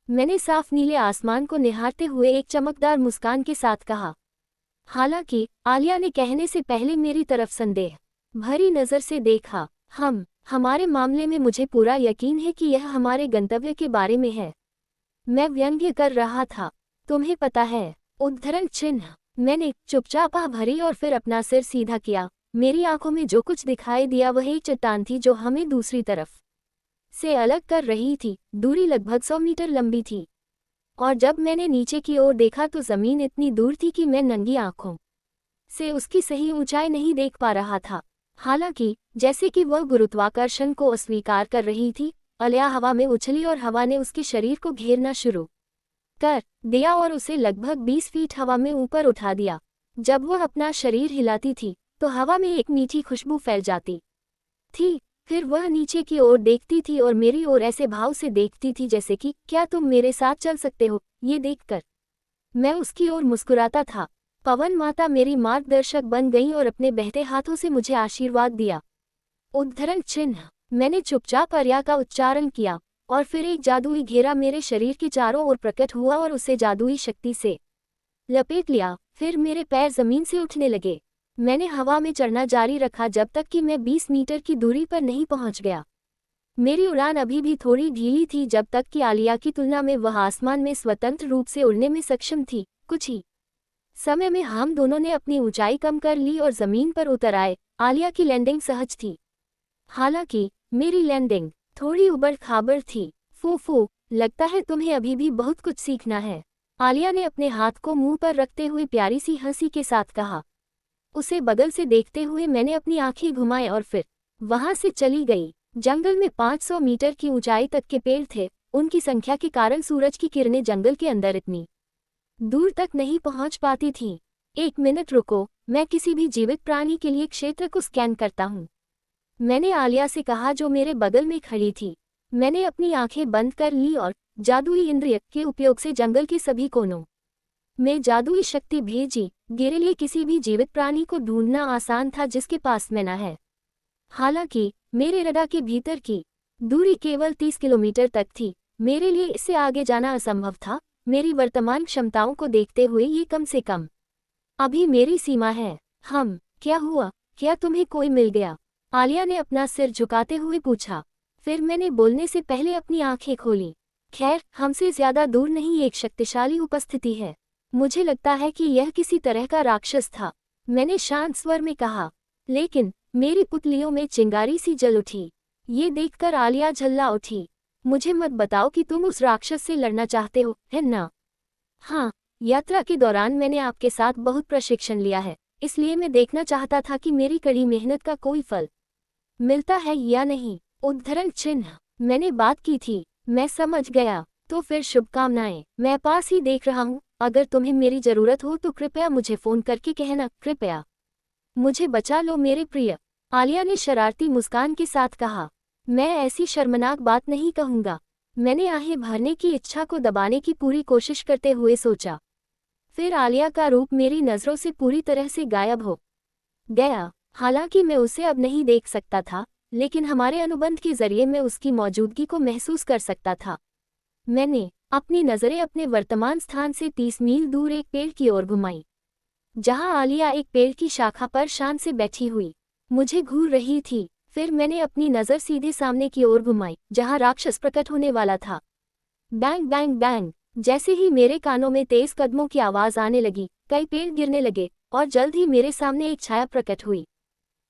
Speaker 1: मैंने साफ नीले आसमान को निहारते हुए एक चमकदार मुस्कान के साथ कहा। हालांकि आलिया ने कहने से पहले मेरी तरफ संदेह भरी नज़र से देखा। हमारे मामले में मुझे पूरा यकीन है कि यह हमारे गंतव्य के बारे में है। मैं व्यंग्य कर रहा था। तुम्हें पता है, उद्धरण चिन्ह। मैंने चुपचाप आह भरी और फिर अपना सिर सीधा किया। मेरी आंखों में जो कुछ दिखाई दिया वह एक चट्टान थी जो हमें दूसरी तरफ से अलग कर रही थी। दूरी लगभग 100 मीटर लंबी थी और जब मैंने नीचे की ओर देखा तो जमीन इतनी दूर थी कि मैं नंगी आंखों से उसकी सही ऊंचाई नहीं देख पा रहा था। हालांकि जैसे कि वह गुरुत्वाकर्षण को अस्वीकार कर रही थी, आलिया हवा में उछली और हवा ने उसके शरीर को घेरना शुरू कर दिया और उसे लगभग 20 फीट हवा में ऊपर उठा दिया। जब वह अपना शरीर हिलाती थी तो हवा में एक मीठी खुशबू फैल जाती थी। फिर वह नीचे की ओर देखती थी और मेरी ओर ऐसे भाव से देखती थी जैसे कि, क्या तुम मेरे साथ चल सकते हो? ये देखकर मैं उसकी ओर मुस्कुराता था। पवन माता मेरी मार्गदर्शक बन गईं और अपने बहते हाथों से मुझे आशीर्वाद दिया। उद्धरण चिन्ह। मैंने चुपचाप आर्या का उच्चारण किया और फिर एक जादुई घेरा मेरे शरीर के चारों ओर प्रकट हुआ और उसे जादुई शक्ति से लपेट लिया। फिर मेरे पैर जमीन से उठने लगे। मैंने हवा में चढ़ना जारी रखा जब तक कि मैं 20 मीटर की दूरी पर नहीं पहुंच गया। मेरी उड़ान अभी भी थोड़ी ढीली थी जब तक कि आलिया की तुलना में वह आसमान में स्वतंत्र रूप से उड़ने में सक्षम थी। कुछ ही समय में हम दोनों ने अपनी ऊंचाई कम कर ली और जमीन पर उतर आए। आलिया की लैंडिंग सहज थी, हालांकि मेरी लैंडिंग थोड़ी उबड़ खाबड़ थी। फूफू, लगता है तुम्हें अभी भी बहुत कुछ सीखना है, आलिया ने अपने हाथ को मुंह पर रखते हुए प्यारी सी हंसी के साथ कहा। उसे बगल से देखते हुए मैंने अपनी आंखें घुमाई और फिर वहां से चली गई। जंगल में 500 मीटर की ऊंचाई तक के पेड़ थे। उनकी संख्या के कारण सूरज की किरणें जंगल के अंदर इतनी दूर तक नहीं पहुंच पाती थीं। 1 मिनट रुको, मैं किसी भी जीवित प्राणी के लिए क्षेत्र को स्कैन करता हूं, मैंने आलिया से कहा जो मेरे बगल में खड़ी थी। मैंने अपनी आंखें बंद कर ली और जादुई इंद्रिय के उपयोग से जंगल के सभी कोनों में जादुई शक्ति भेजी। मेरे लिए किसी भी जीवित प्राणी को ढूंढना आसान था जिसके पास मैं न है। हालांकि मेरे रडार के भीतर की दूरी केवल 30 किलोमीटर तक थी। मेरे लिए इससे आगे जाना असंभव था। मेरी वर्तमान क्षमताओं को देखते हुए ये कम से कम अभी मेरी सीमा है। क्या हुआ? क्या तुम्हें कोई मिल गया? आलिया ने अपना सिर झुकाते हुए पूछा। फिर मैंने बोलने से पहले अपनी आंखें खोली। खैर, हमसे ज्यादा दूर नहीं एक शक्तिशाली उपस्थिति है। मुझे लगता है कि यह किसी तरह का राक्षस था, मैंने शांत स्वर में कहा। लेकिन मेरी पुतलियों में चिंगारी सी जल उठी। ये देखकर आलिया झल्ला उठी। मुझे मत बताओ कि तुम उस राक्षस से लड़ना चाहते हो, है ना? हाँ, यात्रा के दौरान मैंने आपके साथ बहुत प्रशिक्षण लिया है, इसलिए मैं देखना चाहता था कि मेरी कड़ी मेहनत का कोई फल मिलता है या नहीं। उद्धरण चिन्ह। मैंने बात की थी। मैं समझ गया। तो फिर शुभकामनाएं। मैं पास ही देख रहा हूँ। अगर तुम्हें मेरी जरूरत हो तो कृपया मुझे फोन करके कहना। कृपया मुझे बचा लो मेरे प्रिय, आलिया ने शरारती मुस्कान के साथ कहा। मैं ऐसी शर्मनाक बात नहीं कहूँगा, मैंने आहें भरने की इच्छा को दबाने की पूरी कोशिश करते हुए सोचा। फिर आलिया का रूप मेरी नज़रों से पूरी तरह से गायब हो गया। हालांकि मैं उसे अब नहीं देख सकता था, लेकिन हमारे अनुबंध के जरिए मैं उसकी मौजूदगी को महसूस कर सकता था। मैंने अपनी नज़रें अपने वर्तमान स्थान से 30 मील दूर एक पेड़ की ओर घुमाई, जहां आलिया एक पेड़ की शाखा पर शान से बैठी हुई मुझे घूर रही थी। फिर मैंने अपनी नज़र सीधे सामने की ओर घुमाई, जहां राक्षस प्रकट होने वाला था। बैंग बैंग बैंग, जैसे ही मेरे कानों में तेज कदमों की आवाज आने लगी, कई पेड़ गिरने लगे और जल्द ही मेरे सामने एक छाया प्रकट हुई।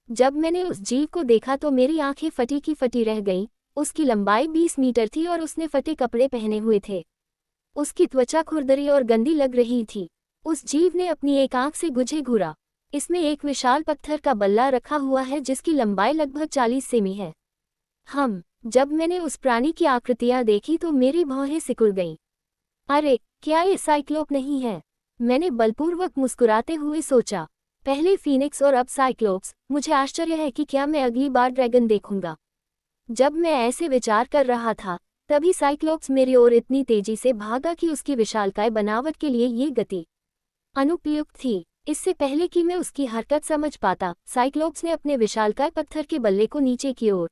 Speaker 1: जब मैंने उस जीव को देखा तो मेरी आंखें फटी की फटी रह गईं। उसकी लंबाई 20 मीटर थी और उसने फटे कपड़े पहने हुए थे। उसकी त्वचा खुरदरी और गंदी लग रही थी। उस जीव ने अपनी एक आंख से मुझे घूरा। इसमें एक विशाल पत्थर का बल्ला रखा हुआ है जिसकी लंबाई लगभग 40 सेमी है। जब मैंने उस प्राणी की आकृतियां देखी तो मेरी भौहें सिकुड़ गईं। अरे, क्या ये साइक्लोप नहीं है? मैंने बलपूर्वक मुस्कुराते हुए सोचा। पहले फीनिक्स और अब साइक्लोप्स। मुझे आश्चर्य है कि क्या मैं अगली बार ड्रैगन देखूंगा। जब मैं ऐसे विचार कर रहा था, तभी साइक्लोप्स मेरी ओर इतनी तेजी से भागा कि उसकी विशालकाय बनावट के लिए ये गति अनुपयुक्त थी। इससे पहले कि मैं उसकी हरकत समझ पाता, साइक्लोप्स ने अपने विशालकाय पत्थर के बल्ले को नीचे की ओर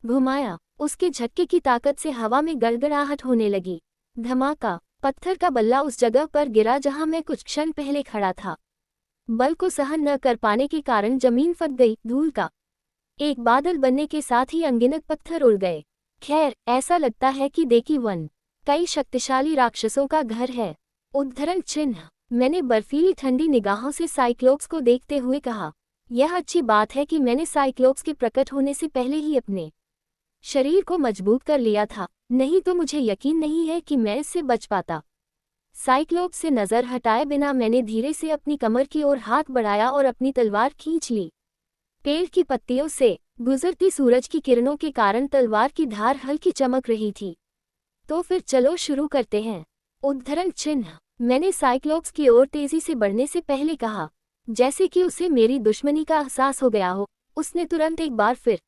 Speaker 1: घुमाया। उसके झटके की ताकत से हवा में गड़गड़ाहट होने लगी। धमाका! पत्थर का बल्ला उस जगह पर गिरा जहां मैं कुछ क्षण पहले खड़ा था। बल को सहन न कर पाने के कारण जमीन फट गई। धूल का एक बादल बनने के साथ ही अनगिनत पत्थर उड़ गए। खैर, ऐसा लगता है कि देखी वन कई शक्तिशाली राक्षसों का घर है। उद्धरण चिन्ह। मैंने बर्फीली ठंडी निगाहों से साइक्लोप्स को देखते हुए कहा, यह अच्छी बात है कि मैंने साइक्लोप्स के प्रकट होने से पहले ही अपने शरीर को मजबूत कर लिया था, नहीं तो मुझे यकीन नहीं है कि मैं इससे बच पाता। साइक्लोप्स से नज़र हटाए बिना मैंने धीरे से अपनी कमर की ओर हाथ बढ़ाया और अपनी तलवार खींच ली। पेड़ की पत्तियों से गुजरती सूरज की किरणों के कारण तलवार की धार हल्की चमक रही थी। तो फिर चलो शुरू करते हैं। उद्धरण चिन्ह। मैंने साइक्लोप्स की ओर तेजी से बढ़ने से पहले कहा, जैसे कि उसे मेरी दुश्मनी का एहसास हो गया हो। उसने तुरंत एक बार फिर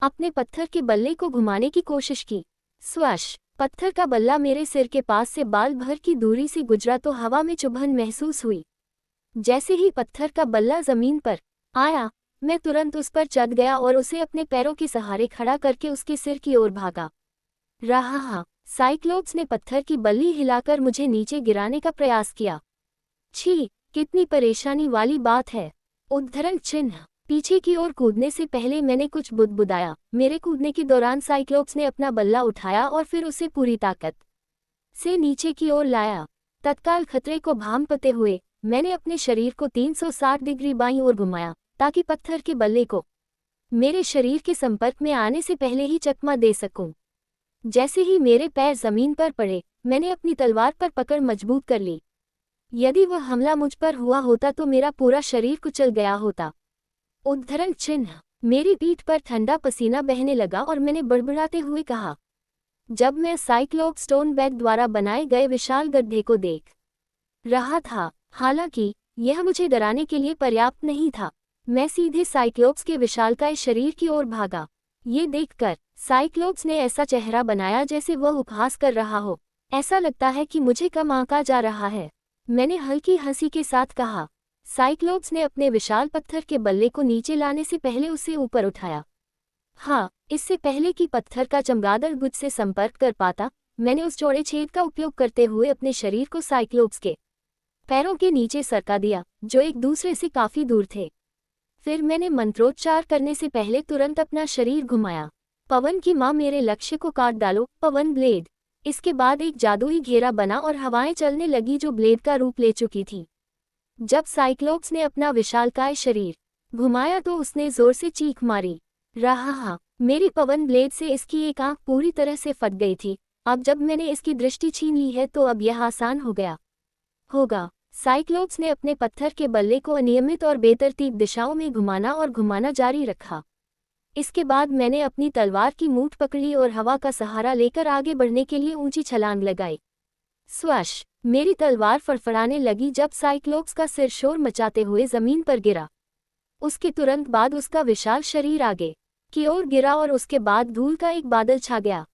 Speaker 1: अपने पत्थर के बल्ले को घुमाने की कोशिश की। स्वश! पत्थर का बल्ला मेरे सिर के पास से बाल भर की दूरी से गुजरा तो हवा में चुभन महसूस हुई। जैसे ही पत्थर का बल्ला जमीन पर आया, मैं तुरंत उस पर चढ़ गया और उसे अपने पैरों के सहारे खड़ा करके उसके सिर की ओर भागा रहा। साइक्लोप्स ने पत्थर की बल्ली हिलाकर मुझे नीचे गिराने का प्रयास किया। छी, कितनी परेशानी वाली बात है। उद्धरण चिन्ह। पीछे की ओर कूदने से पहले मैंने कुछ बुदबुदाया। मेरे कूदने के दौरान साइक्लोप्स ने अपना बल्ला उठाया और फिर उसे पूरी ताकत से नीचे की ओर लाया। तत्काल खतरे को भांपते हुए मैंने अपने शरीर को 360 डिग्री बाईं ओर घुमाया, ताकि पत्थर के बल्ले को मेरे शरीर के संपर्क में आने से पहले ही चकमा दे सकूं। जैसे ही मेरे पैर जमीन पर पड़े, मैंने अपनी तलवार पर पकड़ मजबूत कर ली। यदि वह हमला मुझ पर हुआ होता तो मेरा पूरा शरीर कुचल गया होता। उद्धरण चिन्ह। मेरी पीठ पर ठंडा पसीना बहने लगा और मैंने बड़बड़ाते हुए कहा, जब मैं साइक्लोप स्टोन बैग द्वारा बनाए गए विशाल गड्ढे को देख रहा था, हालांकि यह मुझे डराने के लिए पर्याप्त नहीं था, मैं सीधे साइक्लोप्स के विशालकाय शरीर की ओर भागा। ये देखकर साइक्लोप्स ने ऐसा चेहरा बनाया जैसे वह उपहास कर रहा हो। ऐसा लगता है कि मुझे कम आंका जा रहा है, मैंने हल्की हंसी के साथ कहा। साइक्लोप्स ने अपने विशाल पत्थर के बल्ले को नीचे लाने से पहले उसे ऊपर उठाया। हाँ, इससे पहले कि पत्थर का चमगादड़ गुज से संपर्क कर पाता, मैंने उस चौड़े छेद का उपयोग करते हुए अपने शरीर को साइक्लोप्स के पैरों के नीचे सरका दिया, जो एक दूसरे से काफी दूर थे। फिर मैंने मंत्रोच्चार करने से पहले तुरंत अपना शरीर घुमाया। पवन की मां, मेरे लक्ष्य को काट डालो, पवन ब्लेड। इसके बाद एक जादुई घेरा बना और हवाएं चलने लगी जो ब्लेड का रूप ले चुकी थी। जब साइक्लोप्स ने अपना विशालकाय शरीर घुमाया तो उसने जोर से चीख मारी रहा। मेरी पवन ब्लेड से इसकी एक आंख पूरी तरह से फट गई थी। अब जब मैंने इसकी दृष्टि छीन ली है तो अब यह आसान हो गया होगा। साइक्लोप्स ने अपने पत्थर के बल्ले को अनियमित और बेतरतीब दिशाओं में घुमाना जारी रखा। इसके बाद मैंने अपनी तलवार की मूठ पकड़ी और हवा का सहारा लेकर आगे बढ़ने के लिए ऊंची छलांग लगाई। स्वश! मेरी तलवार फड़फड़ाने लगी जब साइक्लोप्स का सिर शोर मचाते हुए जमीन पर गिरा। उसके तुरंत बाद उसका विशाल शरीर आगे की ओर गिरा और उसके बाद धूल का एक बादल छा गया।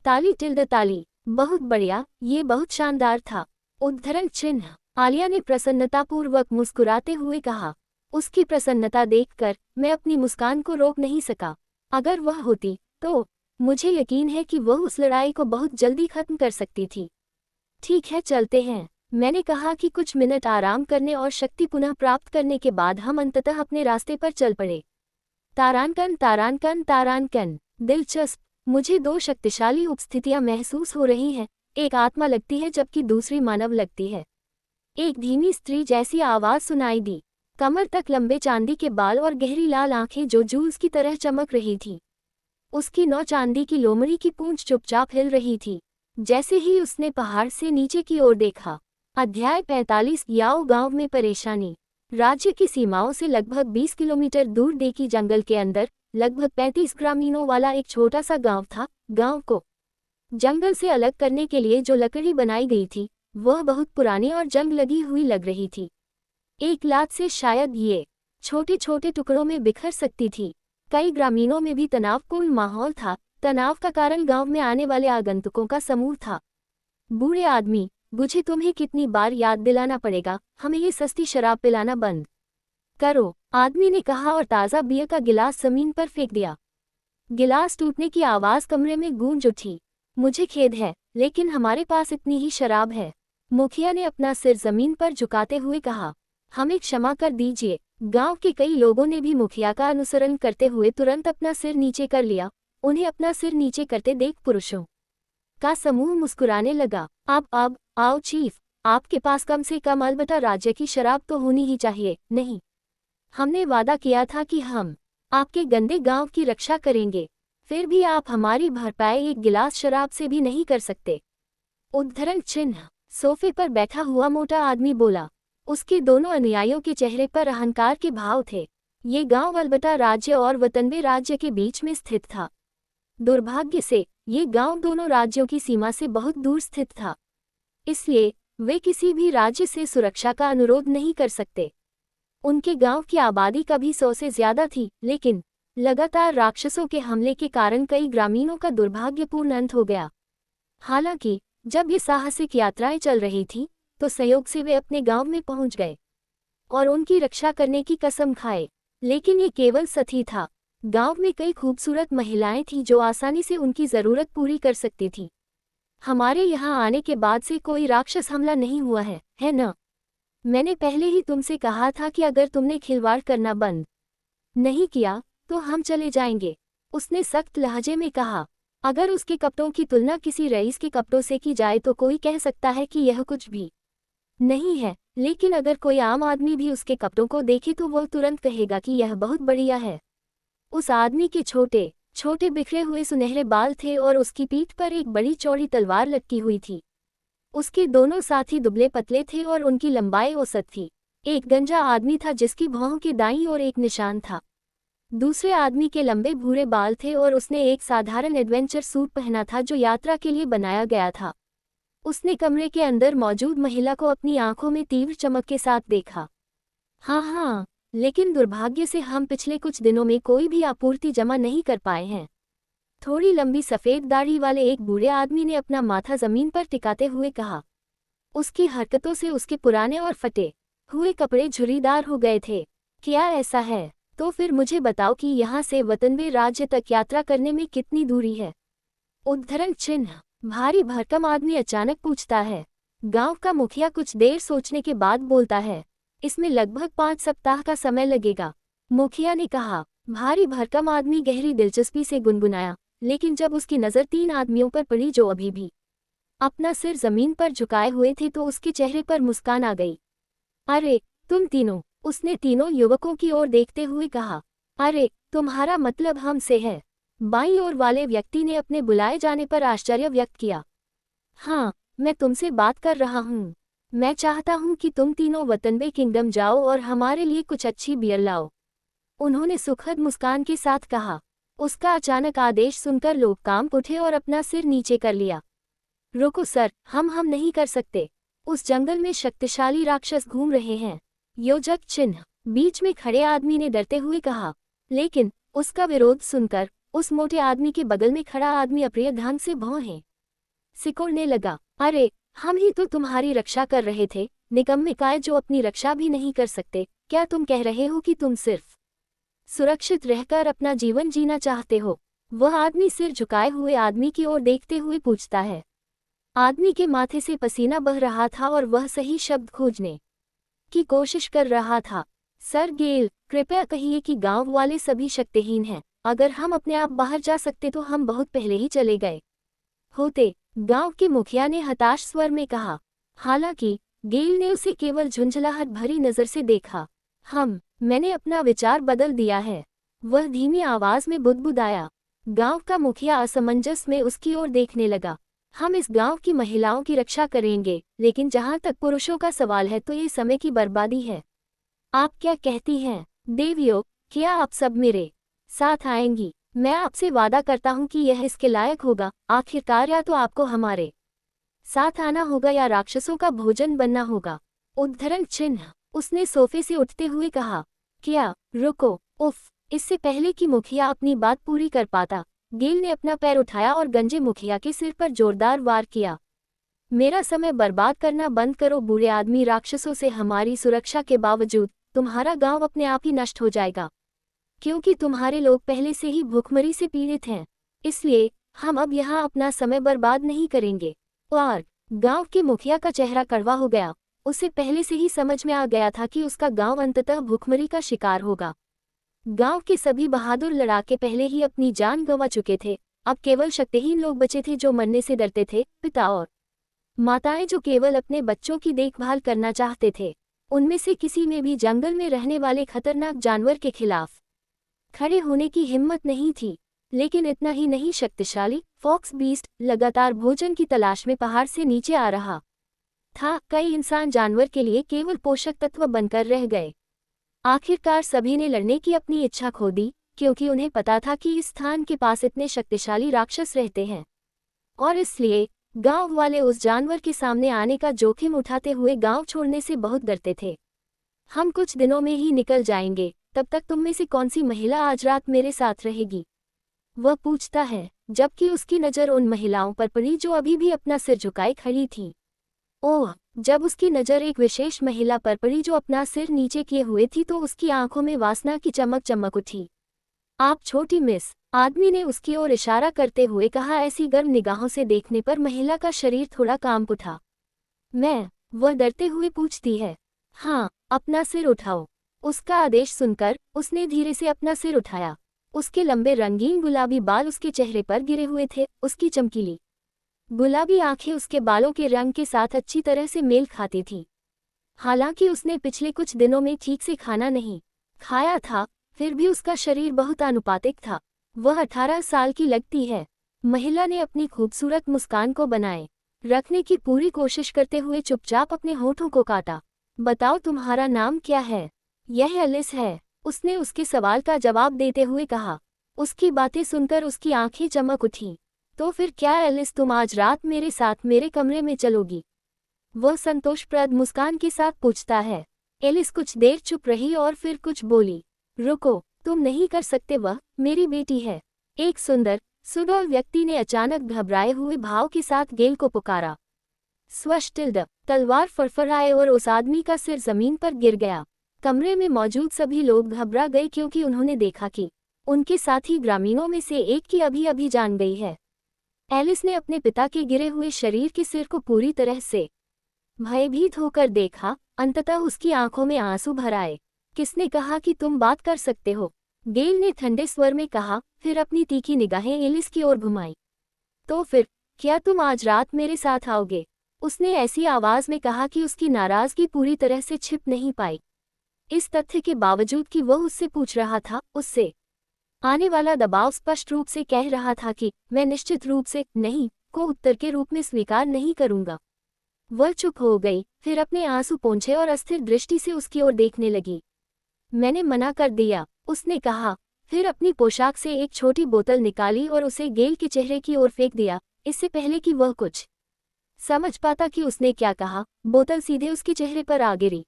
Speaker 1: ताली टिल्ड ताली। बहुत बढ़िया, ये बहुत शानदार था। उद्धरण चिन्ह। आलिया ने प्रसन्नतापूर्वक मुस्कुराते हुए कहा। उसकी प्रसन्नता देखकर मैं अपनी मुस्कान को रोक नहीं सका। अगर वह होती तो मुझे यकीन है कि वह उस लड़ाई को बहुत जल्दी खत्म कर सकती थी। ठीक है, चलते हैं, मैंने कहा कि कुछ मिनट आराम करने और शक्ति पुनः प्राप्त करने के बाद हम अंततः अपने रास्ते पर चल पड़े। तारांकन तारांकन तारांकन। दिलचस्प, मुझे दो शक्तिशाली उपस्थितियां महसूस हो रही हैं, एक आत्मा लगती है जबकि दूसरी मानव लगती है। एक धीमी स्त्री जैसी आवाज सुनाई दी, कमर तक लंबे चांदी के बाल और गहरी लाल आंखें जो जूल्स की तरह चमक रही थी। उसकी नौ चांदी की लोमड़ी की पूंछ चुपचाप हिल रही थी। जैसे ही उसने पहाड़ से नीचे की ओर देखा। अध्याय 45 याओ गांव में परेशानी। राज्य की सीमाओं से लगभग 20 किलोमीटर दूर डेकी जंगल के अंदर लगभग 35 ग्रामीणों वाला एक छोटा सा गांव था। गांव को जंगल से अलग करने के लिए जो लकड़ी बनाई गई थी वह बहुत पुरानी और जंग लगी हुई लग रही थी। एक लात से शायद ये छोटे छोटे टुकड़ों में बिखर सकती थी। कई ग्रामीणों में भी तनावपूर्ण माहौल था। तनाव का कारण गांव में आने वाले आगंतुकों का समूह था। बूढ़े आदमी, मुझे तुम्हें कितनी बार याद दिलाना पड़ेगा, हमें ये सस्ती शराब पिलाना बंद करो, आदमी ने कहा और ताज़ा बियर का गिलास जमीन पर फेंक दिया। गिलास टूटने की आवाज़ कमरे में गूंज उठी। मुझे खेद है, लेकिन हमारे पास इतनी ही शराब है। मुखिया ने अपना सिर जमीन पर झुकाते हुए कहा। हमें क्षमा कर दीजिए। गांव के कई लोगों ने भी मुखिया का अनुसरण करते हुए तुरंत अपना सिर नीचे कर लिया। उन्हें अपना सिर नीचे करते देख पुरुषों का समूह मुस्कुराने लगा। अब आओ चीफ, आपके पास कम से कम अलबत्ता राज्य की शराब तो होनी ही चाहिए, नहीं? हमने वादा किया था कि हम आपके गंदे गांव की रक्षा करेंगे, फिर भी आप हमारी भरपाई एक गिलास शराब से भी नहीं कर सकते। उद्धरण चिन्ह। सोफे पर बैठा हुआ मोटा आदमी बोला। उसके दोनों अनुयायियों के चेहरे पर अहंकार के भाव थे। ये गांव अलबत्ता राज्य और वतनवे राज्य के बीच में स्थित था। दुर्भाग्य से ये गांव दोनों राज्यों की सीमा से बहुत दूर स्थित था, इसलिए वे किसी भी राज्य से सुरक्षा का अनुरोध नहीं कर सकते। उनके गांव की आबादी कभी 100 से ज्यादा थी, लेकिन लगातार राक्षसों के हमले के कारण कई ग्रामीणों का दुर्भाग्यपूर्ण अंत हो गया। हालांकि जब ये साहसिक यात्राएं चल रही थीं, तो संयोग से वे अपने गांव में पहुंच गए और उनकी रक्षा करने की कसम खाए। लेकिन ये केवल सही था। गांव में कई खूबसूरत महिलाएं थीं जो आसानी से उनकी जरूरत पूरी कर सकती थीं। हमारे यहाँ आने के बाद से कोई राक्षस हमला नहीं हुआ है न? मैंने पहले ही तुमसे कहा था कि अगर तुमने खिलवाड़ करना बंद नहीं किया तो हम चले जाएंगे, उसने सख्त लहजे में कहा। अगर उसके कपड़ों की तुलना किसी रईस के कपड़ों से की जाए तो कोई कह सकता है कि यह कुछ भी नहीं है, लेकिन अगर कोई आम आदमी भी उसके कपड़ों को देखे तो वह तुरंत कहेगा कि यह बहुत बढ़िया है। उस आदमी के छोटे छोटे बिखरे हुए सुनहरे बाल थे और उसकी पीठ पर एक बड़ी चौड़ी तलवार लटकी हुई थी। उसके दोनों साथी दुबले पतले थे और उनकी लंबाई औसत थी। एक गंजा आदमी था जिसकी भौहों के दाईं ओर एक निशान था। दूसरे आदमी के लंबे भूरे बाल थे और उसने एक साधारण एडवेंचर सूट पहना था जो यात्रा के लिए बनाया गया था। उसने कमरे के अंदर मौजूद महिला को अपनी आंखों में तीव्र चमक के साथ देखा। हाँ, लेकिन दुर्भाग्य से हम पिछले कुछ दिनों में कोई भी आपूर्ति जमा नहीं कर पाए हैं। थोड़ी लंबी सफ़ेद दाढ़ी वाले एक बूढ़े आदमी ने अपना माथा जमीन पर टिकाते हुए कहा। उसकी हरकतों से उसके पुराने और फटे हुए कपड़े झुर्रीदार हो गए थे। क्या ऐसा है? तो फिर मुझे बताओ कि यहाँ से वतनवे राज्य तक यात्रा करने में कितनी दूरी है? उद्धरण चिन्ह। भारी भरकम आदमी अचानक पूछता है। गांव का मुखिया कुछ देर सोचने के बाद बोलता है। इसमें लगभग 5 सप्ताह का समय लगेगा, मुखिया ने कहा। भारी भरकम आदमी गहरी दिलचस्पी से गुनगुनाया, लेकिन जब उसकी नज़र 3 आदमियों पर पड़ी जो अभी भी अपना सिर जमीन पर झुकाए हुए थे तो उसके चेहरे पर मुस्कान आ गई। अरे तुम तीनों, उसने तीनों युवकों की ओर देखते हुए कहा। अरे तुम्हारा मतलब हमसे है? बाईं ओर वाले व्यक्ति ने अपने बुलाए जाने पर आश्चर्य व्यक्त किया। हाँ, मैं तुमसे बात कर रहा हूँ। मैं चाहता हूँ कि तुम तीनों वतनवे किंगडम जाओ और हमारे लिए कुछ अच्छी बियर लाओ, उन्होंने सुखद मुस्कान के साथ कहा। उसका अचानक आदेश सुनकर लोग कांप उठे और अपना सिर नीचे कर लिया। रुको सर, हम नहीं कर सकते। उस जंगल में शक्तिशाली राक्षस घूम रहे हैं। योजक चिन्ह। बीच में खड़े आदमी ने डरते हुए कहा। लेकिन उसका विरोध सुनकर उस मोटे आदमी के बगल में खड़ा आदमी अप्रिय ढंग से भौहें सिकोड़ने लगा। अरे हम ही तो तुम्हारी रक्षा कर रहे थे, निकम्मे काय जो अपनी रक्षा भी नहीं कर सकते। क्या तुम कह रहे हो कि तुम सिर्फ सुरक्षित रहकर अपना जीवन जीना चाहते हो? वह आदमी सिर झुकाए हुए आदमी की ओर देखते हुए पूछता है। आदमी के माथे से पसीना बह रहा था और वह सही शब्द खोजने की कोशिश कर रहा था। सर गेल, कृपया कहिए कि गांव वाले सभी शक्तिहीन हैं। अगर हम अपने आप बाहर जा सकते तो हम बहुत पहले ही चले गए होते, गांव के मुखिया ने हताश स्वर में कहा। हालांकि गेल ने उसे केवल झुंझलाहट भरी नजर से देखा। मैंने अपना विचार बदल दिया है, वह धीमी आवाज में बुदबुदाया। गांव का मुखिया असमंजस में उसकी ओर देखने लगा। हम इस गांव की महिलाओं की रक्षा करेंगे, लेकिन जहां तक पुरुषों का सवाल है तो ये समय की बर्बादी है। आप क्या कहती हैं देवियों, क्या आप सब मेरे साथ आएंगी? मैं आपसे वादा करता हूं कि यह इसके लायक होगा। आखिरकार या तो आपको हमारे साथ आना होगा या राक्षसों का भोजन बनना होगा। उद्धरण चिन्ह। उसने सोफे से उठते हुए कहा। क्या? रुको, उफ। इससे पहले कि मुखिया अपनी बात पूरी कर पाता, गेल ने अपना पैर उठाया और गंजे मुखिया के सिर पर जोरदार वार किया। मेरा समय बर्बाद करना बंद करो बूढ़े आदमी। राक्षसों से हमारी सुरक्षा के बावजूद तुम्हारा गांव अपने आप ही नष्ट हो जाएगा, क्योंकि तुम्हारे लोग पहले से ही भूखमरी से पीड़ित हैं। इसलिए हम अब यहाँ अपना समय बर्बाद नहीं करेंगे। और गांव के मुखिया का चेहरा कड़वा हो गया। उसे पहले से ही समझ में आ गया था कि उसका गांव अंततः भूखमरी का शिकार होगा। गांव के सभी बहादुर लड़ाके पहले ही अपनी जान गंवा चुके थे। अब केवल शक्तिहीन लोग बचे थे जो मरने से डरते थे। पिता और माताएं जो केवल अपने बच्चों की देखभाल करना चाहते थे। उनमें से किसी में भी जंगल में रहने वाले खतरनाक जानवर के खिलाफ खड़े होने की हिम्मत नहीं थी। लेकिन इतना ही नहीं, शक्तिशाली फॉक्स बीस्ट लगातार भोजन की तलाश में पहाड़ से नीचे आ रहा था। कई इंसान जानवर के लिए केवल पोषक तत्व बनकर रह गए। आखिरकार सभी ने लड़ने की अपनी इच्छा खो दी, क्योंकि उन्हें पता था कि इस स्थान के पास इतने शक्तिशाली राक्षस रहते हैं। और इसलिए गांव वाले उस जानवर के सामने आने का जोखिम उठाते हुए गांव छोड़ने से बहुत डरते थे। हम कुछ दिनों में ही निकल जाएंगे, तब तक तुम में से कौन सी महिला आज रात मेरे साथ रहेगी? वह पूछता है, जबकि उसकी नज़र उन महिलाओं पर पड़ी जो अभी भी अपना सिर झुकाए खड़ी थी। ओह, जब उसकी नज़र एक विशेष महिला पर पड़ी जो अपना सिर नीचे किए हुए थी तो उसकी आंखों में वासना की चमक चमक उठी। आप छोटी मिस, आदमी ने उसकी ओर इशारा करते हुए कहा। ऐसी गर्म निगाहों से देखने पर महिला का शरीर थोड़ा कांप उठा। मैं? वह डरते हुए पूछती है। हाँ, अपना सिर उठाओ। उसका आदेश सुनकर उसने धीरे से अपना सिर उठाया। उसके लंबे रंगीन गुलाबी बाल उसके चेहरे पर गिरे हुए थे। उसकी चमकीली गुलाबी आंखें उसके बालों के रंग के साथ अच्छी तरह से मेल खाती थीं। हालांकि उसने पिछले कुछ दिनों में ठीक से खाना नहीं खाया था, फिर भी उसका शरीर बहुत आनुपातिक था। वह 18 साल की लगती है। महिला ने अपनी खूबसूरत मुस्कान को बनाए रखने की पूरी कोशिश करते हुए चुपचाप अपने होठों को काटा। बताओ, तुम्हारा नाम क्या है? यह एलिस है, उसने उसके सवाल का जवाब देते हुए कहा। उसकी बातें सुनकर उसकी आंखें चमक उठीं। तो फिर क्या एलिस, तुम आज रात मेरे साथ मेरे कमरे में चलोगी? वह संतोषप्रद मुस्कान के साथ पूछता है। एलिस कुछ देर चुप रही और फिर कुछ बोली। रुको, तुम नहीं कर सकते, वह मेरी बेटी है। एक सुंदर सुडौल व्यक्ति ने अचानक घबराए हुए भाव के साथ गेल को पुकारा। स्वश्टिल्ड, तलवार फड़फड़ाए और उस आदमी का सिर जमीन पर गिर गया। कमरे में मौजूद सभी लोग घबरा गए, क्योंकि उन्होंने देखा कि उनके साथी ग्रामीणों में से एक की अभी अभी जान गई है। एलिस ने अपने पिता के गिरे हुए शरीर के सिर को पूरी तरह से भयभीत होकर देखा। अंततः उसकी आंखों में आंसू भर आए। किसने कहा कि तुम बात कर सकते हो? गेल ने ठंडे स्वर में कहा, फिर अपनी तीखी निगाहें एलिस की ओर घुमाई। तो फिर क्या तुम आज रात मेरे साथ आओगे? उसने ऐसी आवाज में कहा कि उसकी नाराजगी पूरी तरह से छिप नहीं पाई। इस तथ्य के बावजूद कि वह उससे पूछ रहा था, उससे आने वाला दबाव स्पष्ट रूप से कह रहा था कि मैं निश्चित रूप से नहीं को उत्तर के रूप में स्वीकार नहीं करूंगा। वह चुप हो गई, फिर अपने आंसू पोंछे और अस्थिर दृष्टि से उसकी ओर देखने लगी। मैंने मना कर दिया, उसने कहा, फिर अपनी पोशाक से एक छोटी बोतल निकाली और उसे गेल के चेहरे की ओर फेंक दिया। इससे पहले कि वह कुछ समझ पाता कि उसने क्या कहा, बोतल सीधे उसके चेहरे पर आ गिरी।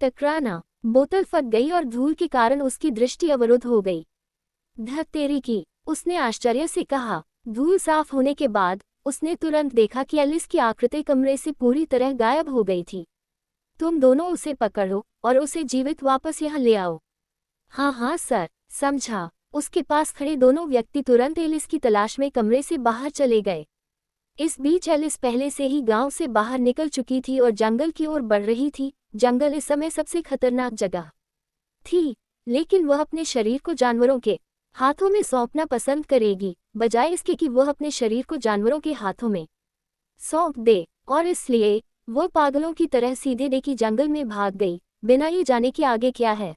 Speaker 1: टकराना, बोतल फट गई और धूल के कारण उसकी दृष्टि अवरुद्ध हो गई। धत तेरी की, उसने आश्चर्य से कहा। धूल साफ होने के बाद उसने तुरंत देखा कि एलिस की आकृति कमरे से पूरी तरह गायब हो गई थी। तुम दोनों उसे पकड़ो और उसे जीवित वापस यहाँ ले आओ। हाँ हाँ सर, समझा। उसके पास खड़े दोनों व्यक्ति तुरंत एलिस की तलाश में कमरे से बाहर चले गए। इस बीच एलिस पहले से ही गांव से बाहर निकल चुकी थी और जंगल की ओर बढ़ रही थी। जंगल इस समय सबसे खतरनाक जगह थी, लेकिन वह अपने शरीर को जानवरों के हाथों में सौंपना पसंद करेगी, बजाय इसके कि वह अपने शरीर को जानवरों के हाथों में सौंप दे। और इसलिए वह पागलों की तरह सीधे देखी जंगल में भाग गई, बिना ये जाने कि आगे क्या है।